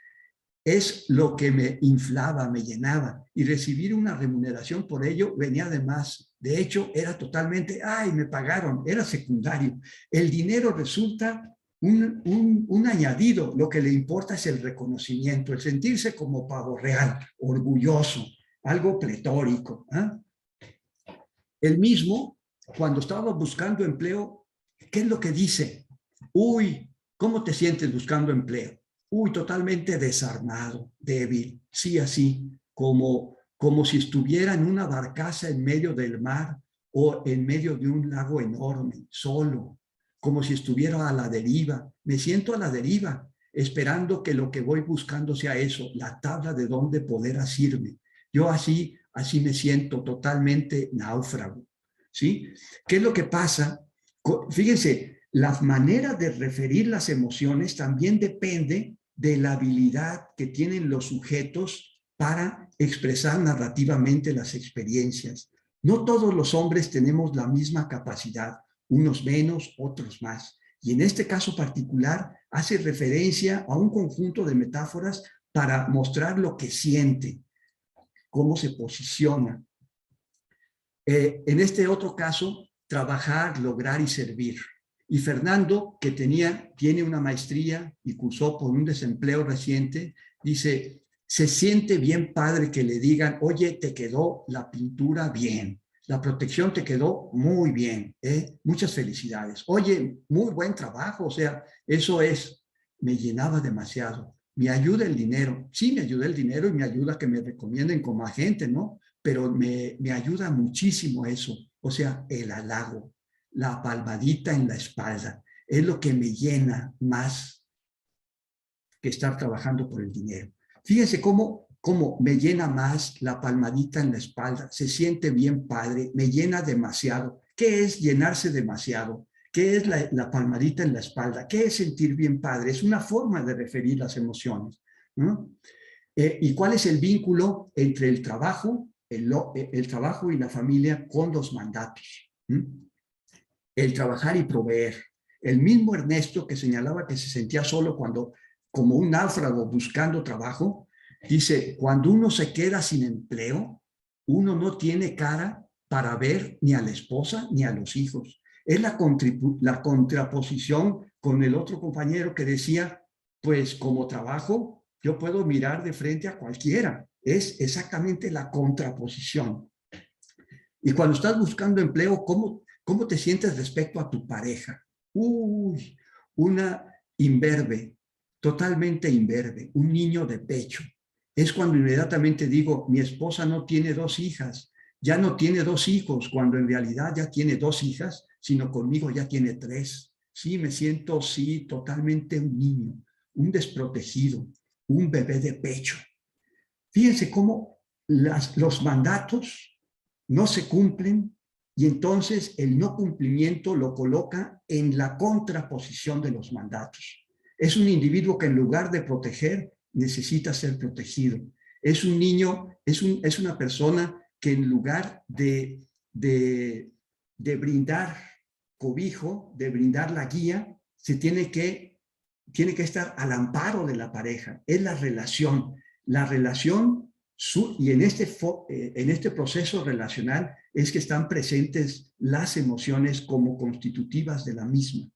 Es lo que me inflaba, me llenaba, y recibir una remuneración por ello venía de más. De hecho, era totalmente, ay, me pagaron, era secundario. El dinero resulta un añadido, lo que le importa es el reconocimiento, el sentirse como pavo real, orgulloso, algo pletórico. El mismo, cuando estaba buscando empleo, ¿qué es lo que dice? Uy, ¿cómo te sientes buscando empleo? Uy, totalmente desarmado, débil, sí, así, como si estuviera en una barcaza en medio del mar o en medio de un lago enorme, solo, como si estuviera a la deriva. Me siento a la deriva, esperando que lo que voy buscando sea eso, la tabla de dónde poder asirme. Yo así me siento totalmente náufrago, ¿sí? ¿Qué es lo que pasa? Fíjense, la manera de referir las emociones también depende de la habilidad que tienen los sujetos para expresar narrativamente las experiencias. No todos los hombres tenemos la misma capacidad, unos menos, otros más. Y en este caso particular hace referencia a un conjunto de metáforas para mostrar lo que siente, cómo se posiciona. En este otro caso, trabajar, lograr y servir. Y Fernando, que tiene una maestría y cursó por un desempleo reciente, dice, se siente bien padre que le digan, oye, te quedó la pintura bien, la protección te quedó muy bien, muchas felicidades. Oye, muy buen trabajo, o sea, eso me llenaba demasiado. Me ayuda el dinero, sí, me ayuda el dinero y me ayuda que me recomienden como agente, ¿no? Pero me ayuda muchísimo eso, o sea, el halago, la palmadita en la espalda, es lo que me llena más que estar trabajando por el dinero. Fíjense cómo me llena más la palmadita en la espalda, se siente bien padre, me llena demasiado. ¿Qué es llenarse demasiado? ¿Qué es la palmadita en la espalda? ¿Qué es sentir bien padre? Es una forma de referir las emociones, ¿no? ¿Y cuál es el vínculo entre el trabajo y la familia con los mandatos? El trabajar y proveer. El mismo Ernesto que señalaba que se sentía solo como un náufrago buscando trabajo, dice, cuando uno se queda sin empleo, uno no tiene cara para ver ni a la esposa ni a los hijos. Es la contraposición con el otro compañero que decía, pues como trabajo, yo puedo mirar de frente a cualquiera. Es exactamente la contraposición. Y cuando estás buscando empleo, ¿cómo te sientes respecto a tu pareja? Uy, una imberbe, totalmente imberbe, un niño de pecho. Es cuando inmediatamente digo, mi esposa no tiene 2 hijas, ya no tiene 2 hijos, cuando en realidad ya tiene 2 hijas, sino conmigo ya tiene 3. Sí, me siento, sí, totalmente un niño, un desprotegido, un bebé de pecho. Fíjense cómo los mandatos no se cumplen y entonces el no cumplimiento lo coloca en la contraposición de los mandatos. Es un individuo que en lugar de proteger necesita ser protegido. Es un niño, es una persona que en lugar de brindar cobijo, de brindar la guía, tiene que estar al amparo de la pareja. Es la relación. La relación y en este proceso relacional es que están presentes las emociones como constitutivas de la misma.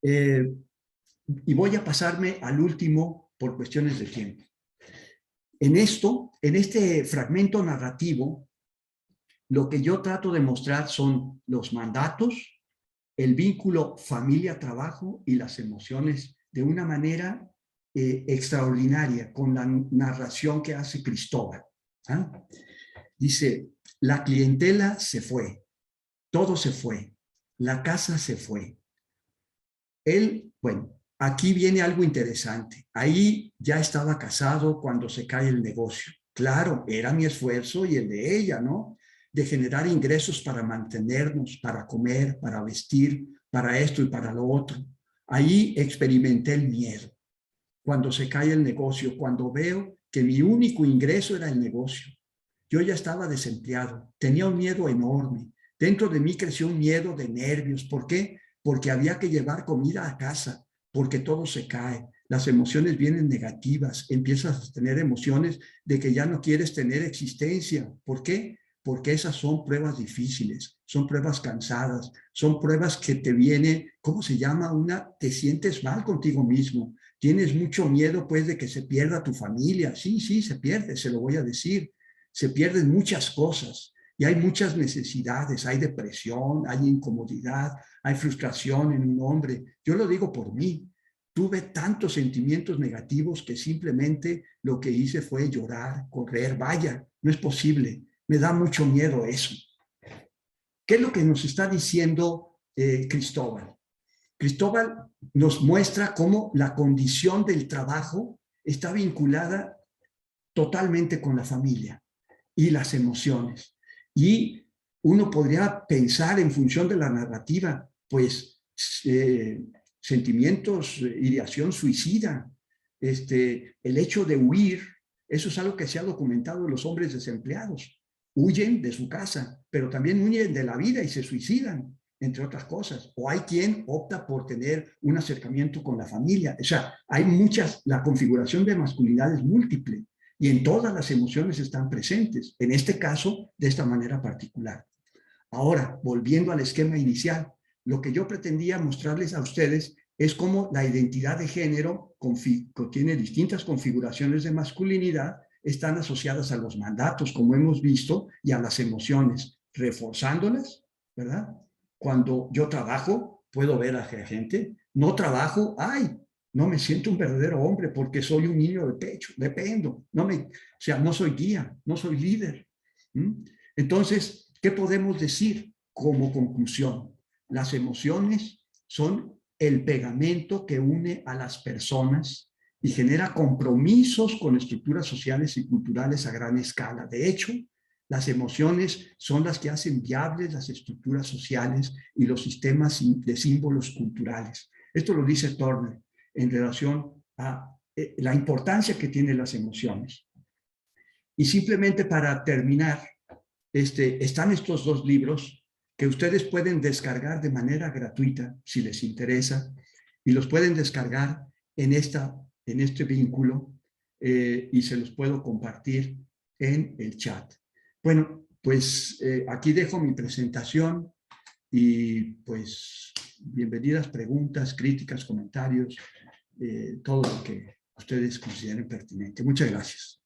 Y voy a pasarme al último por cuestiones de tiempo. En este fragmento narrativo, lo que yo trato de mostrar son los mandatos, el vínculo familia-trabajo y las emociones de una manera extraordinaria con la narración que hace Cristóbal. ¿Ah? Dice, la clientela se fue, todo se fue, la casa se fue. Bueno, aquí viene algo interesante. Ahí ya estaba casado cuando se cae el negocio. Claro, era mi esfuerzo y el de ella, ¿no? De generar ingresos para mantenernos, para comer, para vestir, para esto y para lo otro. Ahí experimenté el miedo. Cuando se cae el negocio, cuando veo que mi único ingreso era el negocio. Yo ya estaba desempleado, tenía un miedo enorme. Dentro de mí creció un miedo de nervios. ¿Por qué? Porque había que llevar comida a casa, porque todo se cae. Las emociones vienen negativas, empiezas a tener emociones de que ya no quieres tener existencia. ¿Por qué? Porque esas son pruebas difíciles, son pruebas cansadas, son pruebas que te viene, ¿cómo se llama? Te sientes mal contigo mismo. Tienes mucho miedo, pues, de que se pierda tu familia. Sí, se pierde, se lo voy a decir. Se pierden muchas cosas y hay muchas necesidades, hay depresión, hay incomodidad, hay frustración en un hombre. Yo lo digo por mí. Tuve tantos sentimientos negativos que simplemente lo que hice fue llorar, correr. Vaya, no es posible. Me da mucho miedo eso. ¿Qué es lo que nos está diciendo Cristóbal? Cristóbal nos muestra cómo la condición del trabajo está vinculada totalmente con la familia y las emociones. Y uno podría pensar en función de la narrativa, pues, sentimientos, ideación suicida, el hecho de huir, eso es algo que se ha documentado en los hombres desempleados. Huyen de su casa, pero también huyen de la vida y se suicidan, entre otras cosas. O hay quien opta por tener un acercamiento con la familia. O sea, hay muchas, la configuración de masculinidad es múltiple y en todas las emociones están presentes, en este caso, de esta manera particular. Ahora, volviendo al esquema inicial, lo que yo pretendía mostrarles a ustedes es cómo la identidad de género tiene distintas configuraciones de masculinidad, están asociadas a los mandatos, como hemos visto, y a las emociones, reforzándolas, ¿verdad? Cuando yo trabajo, puedo ver a gente, no trabajo, ¡ay! No me siento un verdadero hombre porque soy un niño de pecho, dependo, o sea, no soy guía, no soy líder. Entonces, ¿qué podemos decir como conclusión? Las emociones son el pegamento que une a las personas y genera compromisos con estructuras sociales y culturales a gran escala. De hecho, las emociones son las que hacen viables las estructuras sociales y los sistemas de símbolos culturales. Esto lo dice Turner en relación a la importancia que tienen las emociones. Y simplemente para terminar, están estos dos libros que ustedes pueden descargar de manera gratuita si les interesa y los pueden descargar en este vínculo y se los puedo compartir en el chat. Bueno, pues aquí dejo mi presentación y pues bienvenidas preguntas, críticas, comentarios, todo lo que ustedes consideren pertinente. Muchas gracias.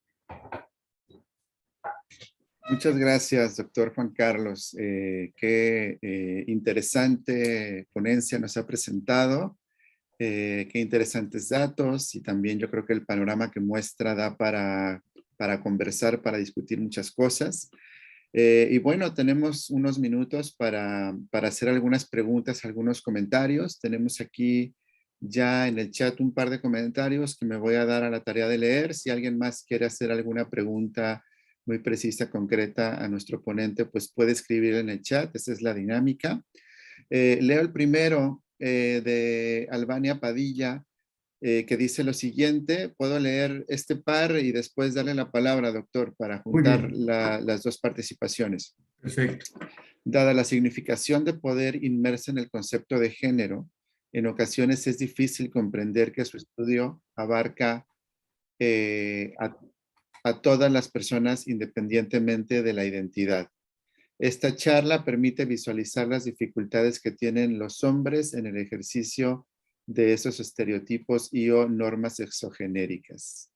Muchas gracias, doctor Juan Carlos. Qué interesante ponencia nos ha presentado, qué interesantes datos y también yo creo que el panorama que muestra da para conversar, para discutir muchas cosas. Y bueno, tenemos unos minutos para hacer algunas preguntas, algunos comentarios. Tenemos aquí ya en el chat un par de comentarios que me voy a dar a la tarea de leer. Si alguien más quiere hacer alguna pregunta muy precisa, concreta a nuestro ponente, pues puede escribir en el chat. Esa es la dinámica. Leo el primero de Albania Padilla, que dice lo siguiente. Puedo leer este par y después darle la palabra, doctor, para juntar las dos participaciones. Perfecto. Dada la significación de poder inmersa en el concepto de género, en ocasiones es difícil comprender que su estudio abarca a todas las personas independientemente de la identidad. Esta charla permite visualizar las dificultades que tienen los hombres en el ejercicio de esos estereotipos y o normas exogenéricas.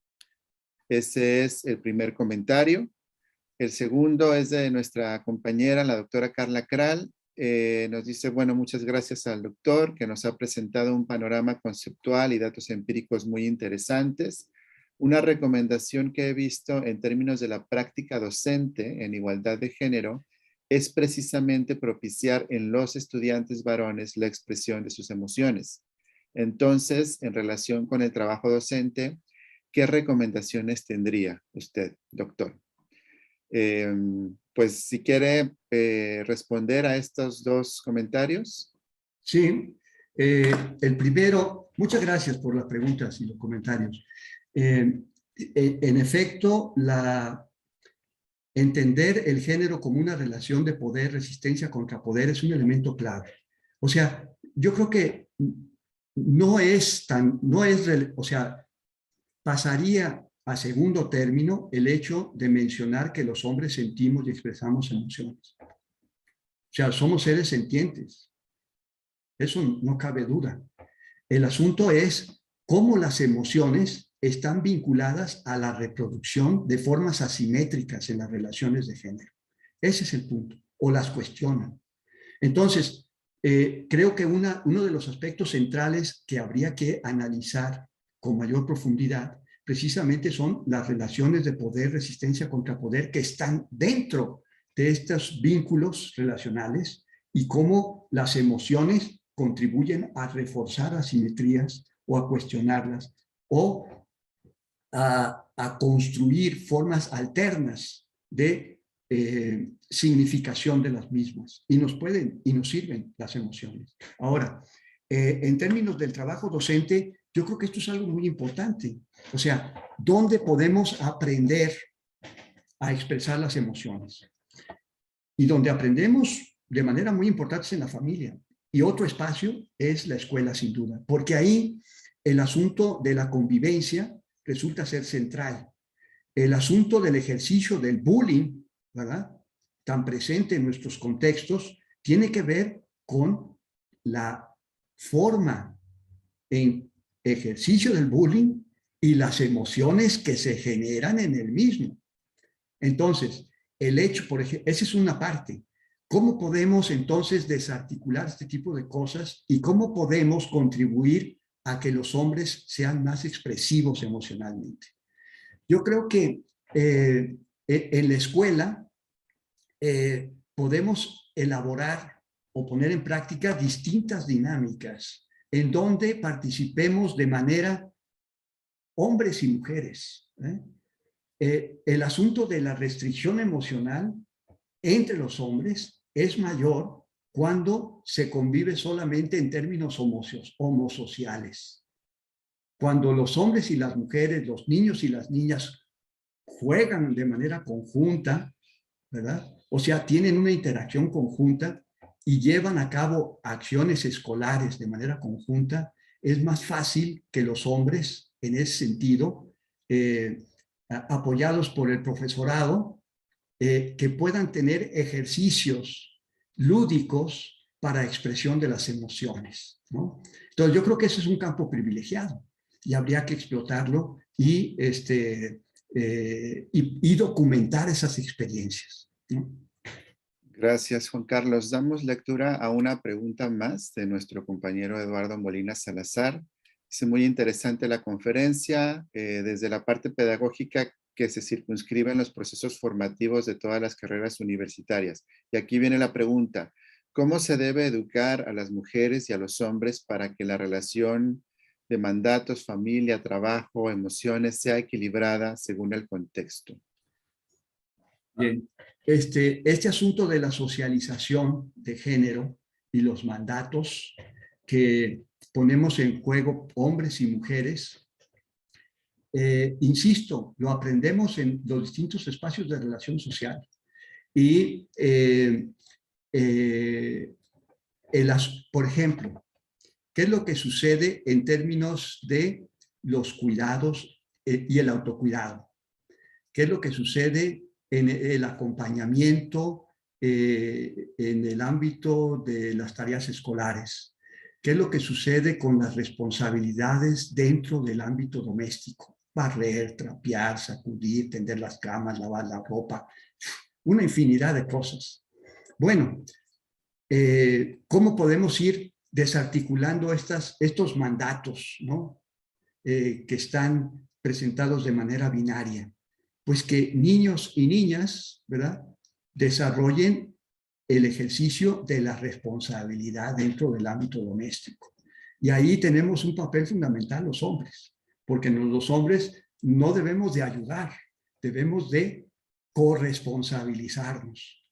Ese es el primer comentario. El segundo es de nuestra compañera, la doctora Carla Kral. Nos dice, bueno, muchas gracias al doctor que nos ha presentado un panorama conceptual y datos empíricos muy interesantes. Una recomendación que he visto en términos de la práctica docente en igualdad de género es precisamente propiciar en los estudiantes varones la expresión de sus emociones. Entonces, en relación con el trabajo docente, ¿qué recomendaciones tendría usted, doctor? Pues si quiere responder a estos dos comentarios. Sí, el primero, muchas gracias por las preguntas y los comentarios. En efecto, entender el género como una relación de poder, resistencia contra poder es un elemento clave. O sea, yo creo que o sea, pasaría a segundo término el hecho de mencionar que los hombres sentimos y expresamos emociones. O sea, somos seres sentientes. Eso no cabe duda. El asunto es cómo las emociones están vinculadas a la reproducción de formas asimétricas en las relaciones de género. Ese es el punto. O las cuestionan. Entonces, creo que uno de los aspectos centrales que habría que analizar con mayor profundidad precisamente son las relaciones de poder, resistencia contra poder que están dentro de estos vínculos relacionales y cómo las emociones contribuyen a reforzar asimetrías o a cuestionarlas o a construir formas alternas de significación de las mismas y nos sirven las emociones. Ahora, en términos del trabajo docente, yo creo que esto es algo muy importante. O sea, ¿dónde podemos aprender a expresar las emociones? Y donde aprendemos de manera muy importante es en la familia. Y otro espacio es la escuela, sin duda, porque ahí el asunto de la convivencia resulta ser central. El asunto del ejercicio del bullying, ¿verdad?, tan presente en nuestros contextos, tiene que ver con la forma en ejercicio del bullying y las emociones que se generan en el mismo. Entonces, el hecho, por ejemplo, esa es una parte. ¿Cómo podemos entonces desarticular este tipo de cosas y cómo podemos contribuir a que los hombres sean más expresivos emocionalmente? Yo creo que en la escuela podemos elaborar o poner en práctica distintas dinámicas en donde participemos de manera hombres y mujeres. El asunto de la restricción emocional entre los hombres es mayor cuando se convive solamente en términos homosociales. Cuando los hombres y las mujeres, los niños y las niñas juegan de manera conjunta, ¿verdad? O sea, tienen una interacción conjunta y llevan a cabo acciones escolares de manera conjunta, es más fácil que los hombres, en ese sentido, apoyados por el profesorado, que puedan tener ejercicios lúdicos para expresión de las emociones, ¿no? Entonces, yo creo que ese es un campo privilegiado y habría que explotarlo y documentar esas experiencias, ¿no? Gracias, Juan Carlos. Damos lectura a una pregunta más de nuestro compañero Eduardo Molina Salazar. Es muy interesante la conferencia, desde la parte pedagógica que se circunscribe en los procesos formativos de todas las carreras universitarias. Y aquí viene la pregunta: ¿cómo se debe educar a las mujeres y a los hombres para que la relación de mandatos, familia, trabajo, emociones sea equilibrada según el contexto? Bien, este asunto de la socialización de género y los mandatos que ponemos en juego hombres y mujeres, insisto, lo aprendemos en los distintos espacios de relación social. Y, por ejemplo, ¿qué es lo que sucede en términos de los cuidados y el autocuidado? ¿Qué es lo que sucede en el acompañamiento en el ámbito de las tareas escolares? ¿Qué es lo que sucede con las responsabilidades dentro del ámbito doméstico? Barrer, trapear, sacudir, tender las camas, lavar la ropa, una infinidad de cosas. Bueno, ¿cómo podemos ir desarticulando estos mandatos, ¿no? Que están presentados de manera binaria? Pues que niños y niñas, ¿verdad?, desarrollen el ejercicio de la responsabilidad dentro del ámbito doméstico. Y ahí tenemos un papel fundamental los hombres, porque los hombres no debemos de ayudar, debemos de corresponsabilizarnos.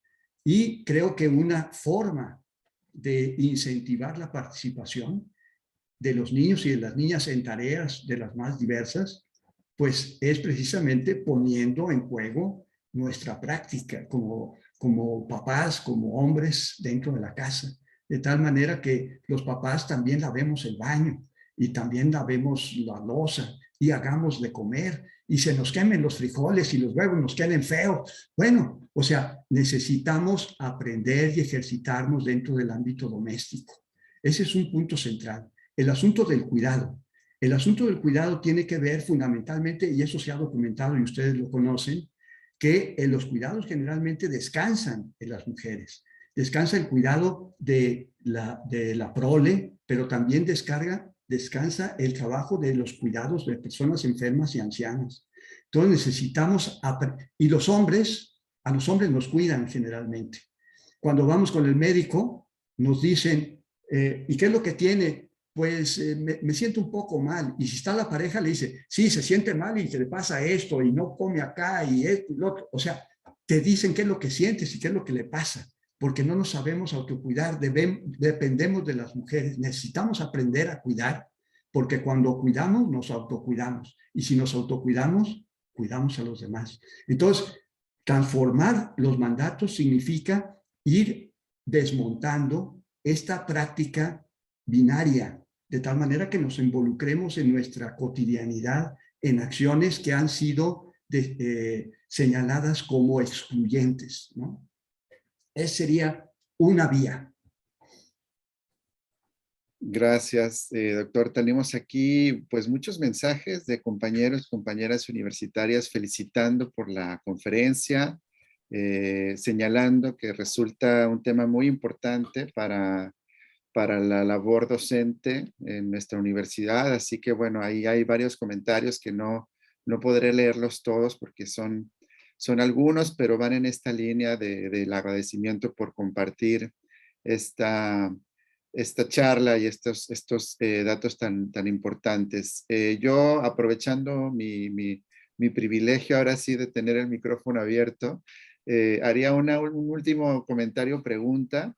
Y creo que una forma de incentivar la participación de los niños y de las niñas en tareas de las más diversas, pues es precisamente poniendo en juego nuestra práctica como papás, como hombres dentro de la casa, de tal manera que los papás también lavemos el baño y también lavemos la loza y hagamos de comer y se nos quemen los frijoles y los huevos nos queden feos. Bueno, o sea, necesitamos aprender y ejercitarnos dentro del ámbito doméstico. Ese es un punto central. El asunto del cuidado. El asunto del cuidado tiene que ver fundamentalmente, y eso se ha documentado y ustedes lo conocen, que los cuidados generalmente descansan en las mujeres. Descansa el cuidado de la prole, pero también descansa el trabajo de los cuidados de personas enfermas y ancianas. Entonces necesitamos, y a los hombres nos cuidan generalmente. Cuando vamos con el médico, nos dicen, ¿y qué es lo que tiene? Pues me siento un poco mal. Y si está la pareja, le dice, sí, se siente mal y se le pasa esto y no come acá y esto y lo otro. O sea, te dicen qué es lo que sientes y qué es lo que le pasa, porque no nos sabemos autocuidar, dependemos de las mujeres, necesitamos aprender a cuidar, porque cuando cuidamos, nos autocuidamos, y si nos autocuidamos, cuidamos a los demás. Entonces, transformar los mandatos significa ir desmontando esta práctica binaria, de tal manera que nos involucremos en nuestra cotidianidad en acciones que han sido señaladas como excluyentes, ¿no? Esa sería una vía. Gracias, doctor. Tenemos aquí pues muchos mensajes de compañeros, compañeras universitarias felicitando por la conferencia, señalando que resulta un tema muy importante para la labor docente en nuestra universidad. Así que bueno, ahí hay varios comentarios que no podré leerlos todos porque son algunos, pero van en esta línea del agradecimiento por compartir esta charla y estos datos tan importantes. Yo, aprovechando mi privilegio ahora sí de tener el micrófono abierto, haría un último comentario, pregunta,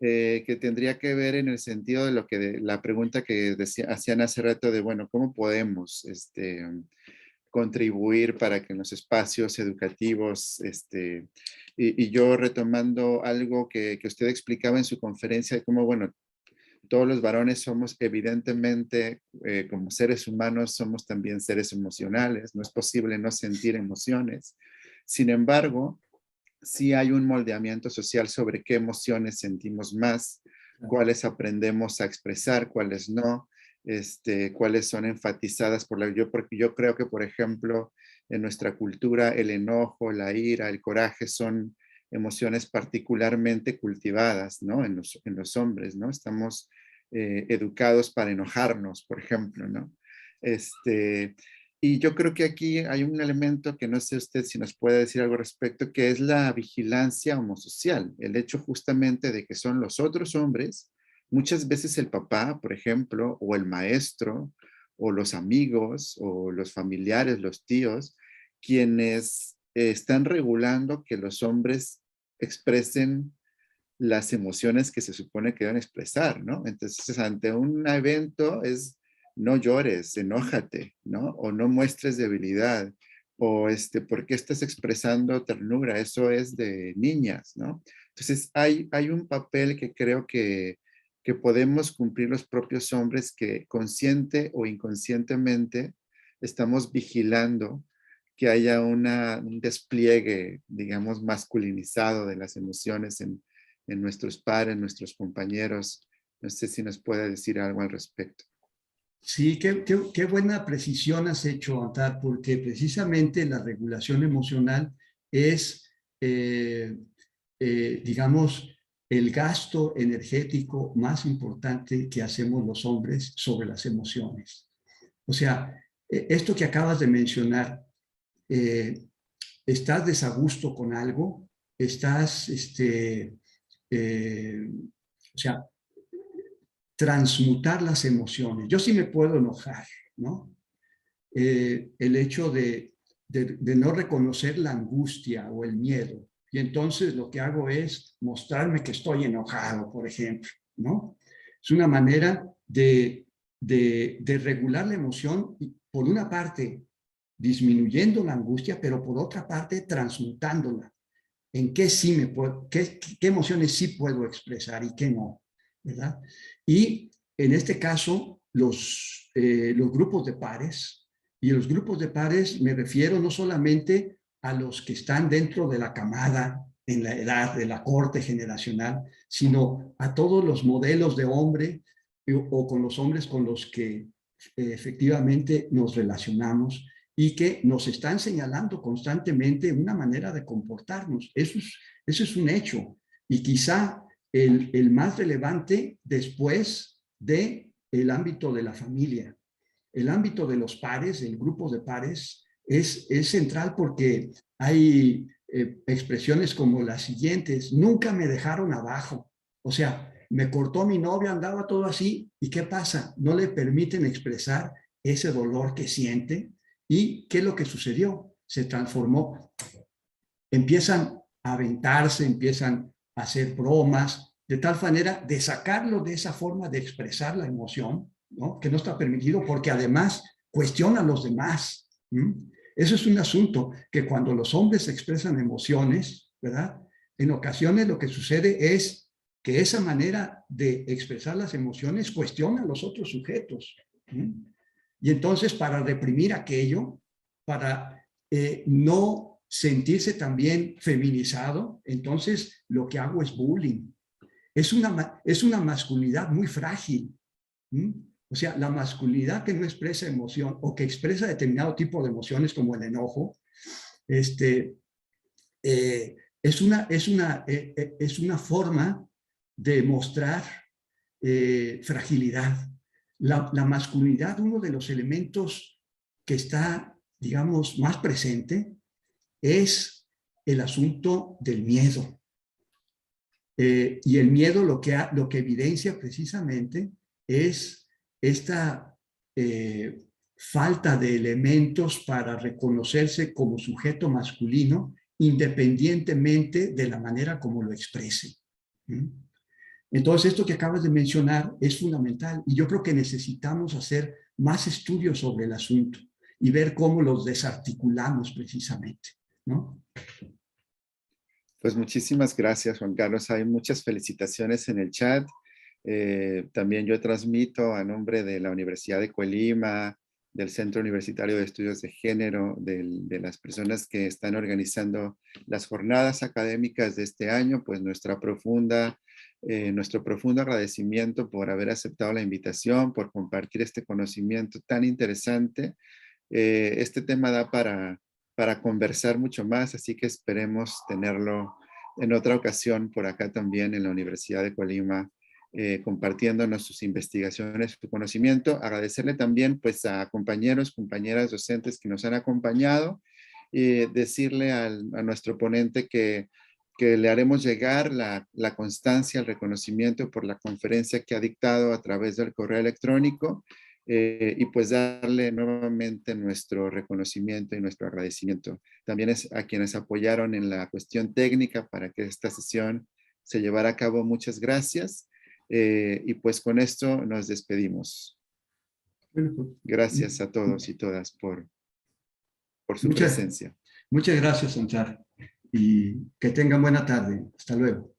que tendría que ver en el sentido de la pregunta que hacían hace rato de, bueno, ¿cómo podemos contribuir para que en los espacios educativos, y yo retomando algo que usted explicaba en su conferencia, de cómo, bueno, todos los varones somos evidentemente, como seres humanos, somos también seres emocionales, no es posible no sentir emociones. Sin embargo, sí hay un moldeamiento social sobre qué emociones sentimos más, cuáles aprendemos a expresar, cuáles no, cuáles son enfatizadas porque yo creo que, por ejemplo, en nuestra cultura el enojo, la ira, el coraje son emociones particularmente cultivadas, ¿no? En los hombres, ¿no? Estamos educados para enojarnos, por ejemplo, ¿no? Y yo creo que aquí hay un elemento que no sé usted si nos puede decir algo al respecto, que es la vigilancia homosocial. El hecho justamente de que son los otros hombres, muchas veces el papá, por ejemplo, o el maestro, o los amigos, o los familiares, los tíos, quienes están regulando que los hombres expresen las emociones que se supone que deben expresar, ¿no? Entonces, ante un evento es no llores, enójate, ¿no? O no muestres debilidad, o ¿por qué estás expresando ternura? Eso es de niñas, ¿no? Entonces, hay un papel que creo que podemos cumplir los propios hombres que consciente o inconscientemente estamos vigilando que haya un despliegue, digamos, masculinizado de las emociones en nuestros pares, nuestros compañeros. No sé si nos puede decir algo al respecto. Sí, qué buena precisión has hecho, Antar, porque precisamente la regulación emocional es, digamos, el gasto energético más importante que hacemos los hombres sobre las emociones. O sea, esto que acabas de mencionar, estás desagusto con algo, estás, o sea, transmutar las emociones. Yo sí me puedo enojar, ¿no? El hecho de no reconocer la angustia o el miedo. Y entonces lo que hago es mostrarme que estoy enojado, por ejemplo, ¿no? Es una manera de regular la emoción, por una parte disminuyendo la angustia, pero por otra parte transmutándola. En qué sí me puedo, qué emociones sí puedo expresar y qué no, ¿verdad? Y en este caso, los grupos de pares, y los grupos de pares me refiero no solamente a los que están dentro de la camada, en la edad de la corte generacional, sino a todos los modelos de hombre o con los hombres con los que efectivamente nos relacionamos y que nos están señalando constantemente una manera de comportarnos. Eso es un hecho. Y quizá el más relevante después del ámbito de la familia. El ámbito de los pares, el grupo de pares, es central porque hay expresiones como las siguientes: nunca me dejaron abajo. O sea, me cortó mi novia, andaba todo así, ¿y qué pasa? No le permiten expresar ese dolor que siente. ¿Y qué es lo que sucedió? Se transformó empiezan a aventarse, empiezan a hacer bromas, de tal manera de sacarlo de esa forma de expresar la emoción, ¿no? Que no está permitido porque además cuestiona a los demás. Eso es un asunto que cuando los hombres expresan emociones, ¿verdad? En ocasiones lo que sucede es que esa manera de expresar las emociones cuestiona a los otros sujetos. Y entonces para reprimir aquello, para no sentirse también feminizado, entonces lo que hago es bullying. Es una masculinidad muy frágil. O sea, la masculinidad que no expresa emoción o que expresa determinado tipo de emociones como el enojo, es una forma de mostrar fragilidad. La masculinidad, uno de los elementos que está, digamos, más presente es el asunto del miedo. Y el miedo lo que evidencia precisamente es esta falta de elementos para reconocerse como sujeto masculino independientemente de la manera como lo exprese. Entonces, esto que acabas de mencionar es fundamental y yo creo que necesitamos hacer más estudios sobre el asunto y ver cómo los desarticulamos precisamente, ¿no? Pues muchísimas gracias, Juan Carlos. Hay muchas felicitaciones en el chat. También yo transmito a nombre de la Universidad de Colima, del Centro Universitario de Estudios de Género, de las personas que están organizando las jornadas académicas de este año, pues nuestro profundo agradecimiento por haber aceptado la invitación, por compartir este conocimiento tan interesante. Este tema da para conversar mucho más, así que esperemos tenerlo en otra ocasión por acá también en la Universidad de Colima, compartiéndonos sus investigaciones, su conocimiento. Agradecerle también pues a compañeros, compañeras docentes que nos han acompañado y decirle a nuestro ponente que le haremos llegar la constancia, el reconocimiento por la conferencia que ha dictado a través del correo electrónico. Y pues darle nuevamente nuestro reconocimiento y nuestro agradecimiento. También es a quienes apoyaron en la cuestión técnica para que esta sesión se llevara a cabo. Muchas gracias. Y pues con esto nos despedimos. Gracias a todos y todas por su presencia. Muchas gracias, Sanchar. Y que tengan buena tarde. Hasta luego.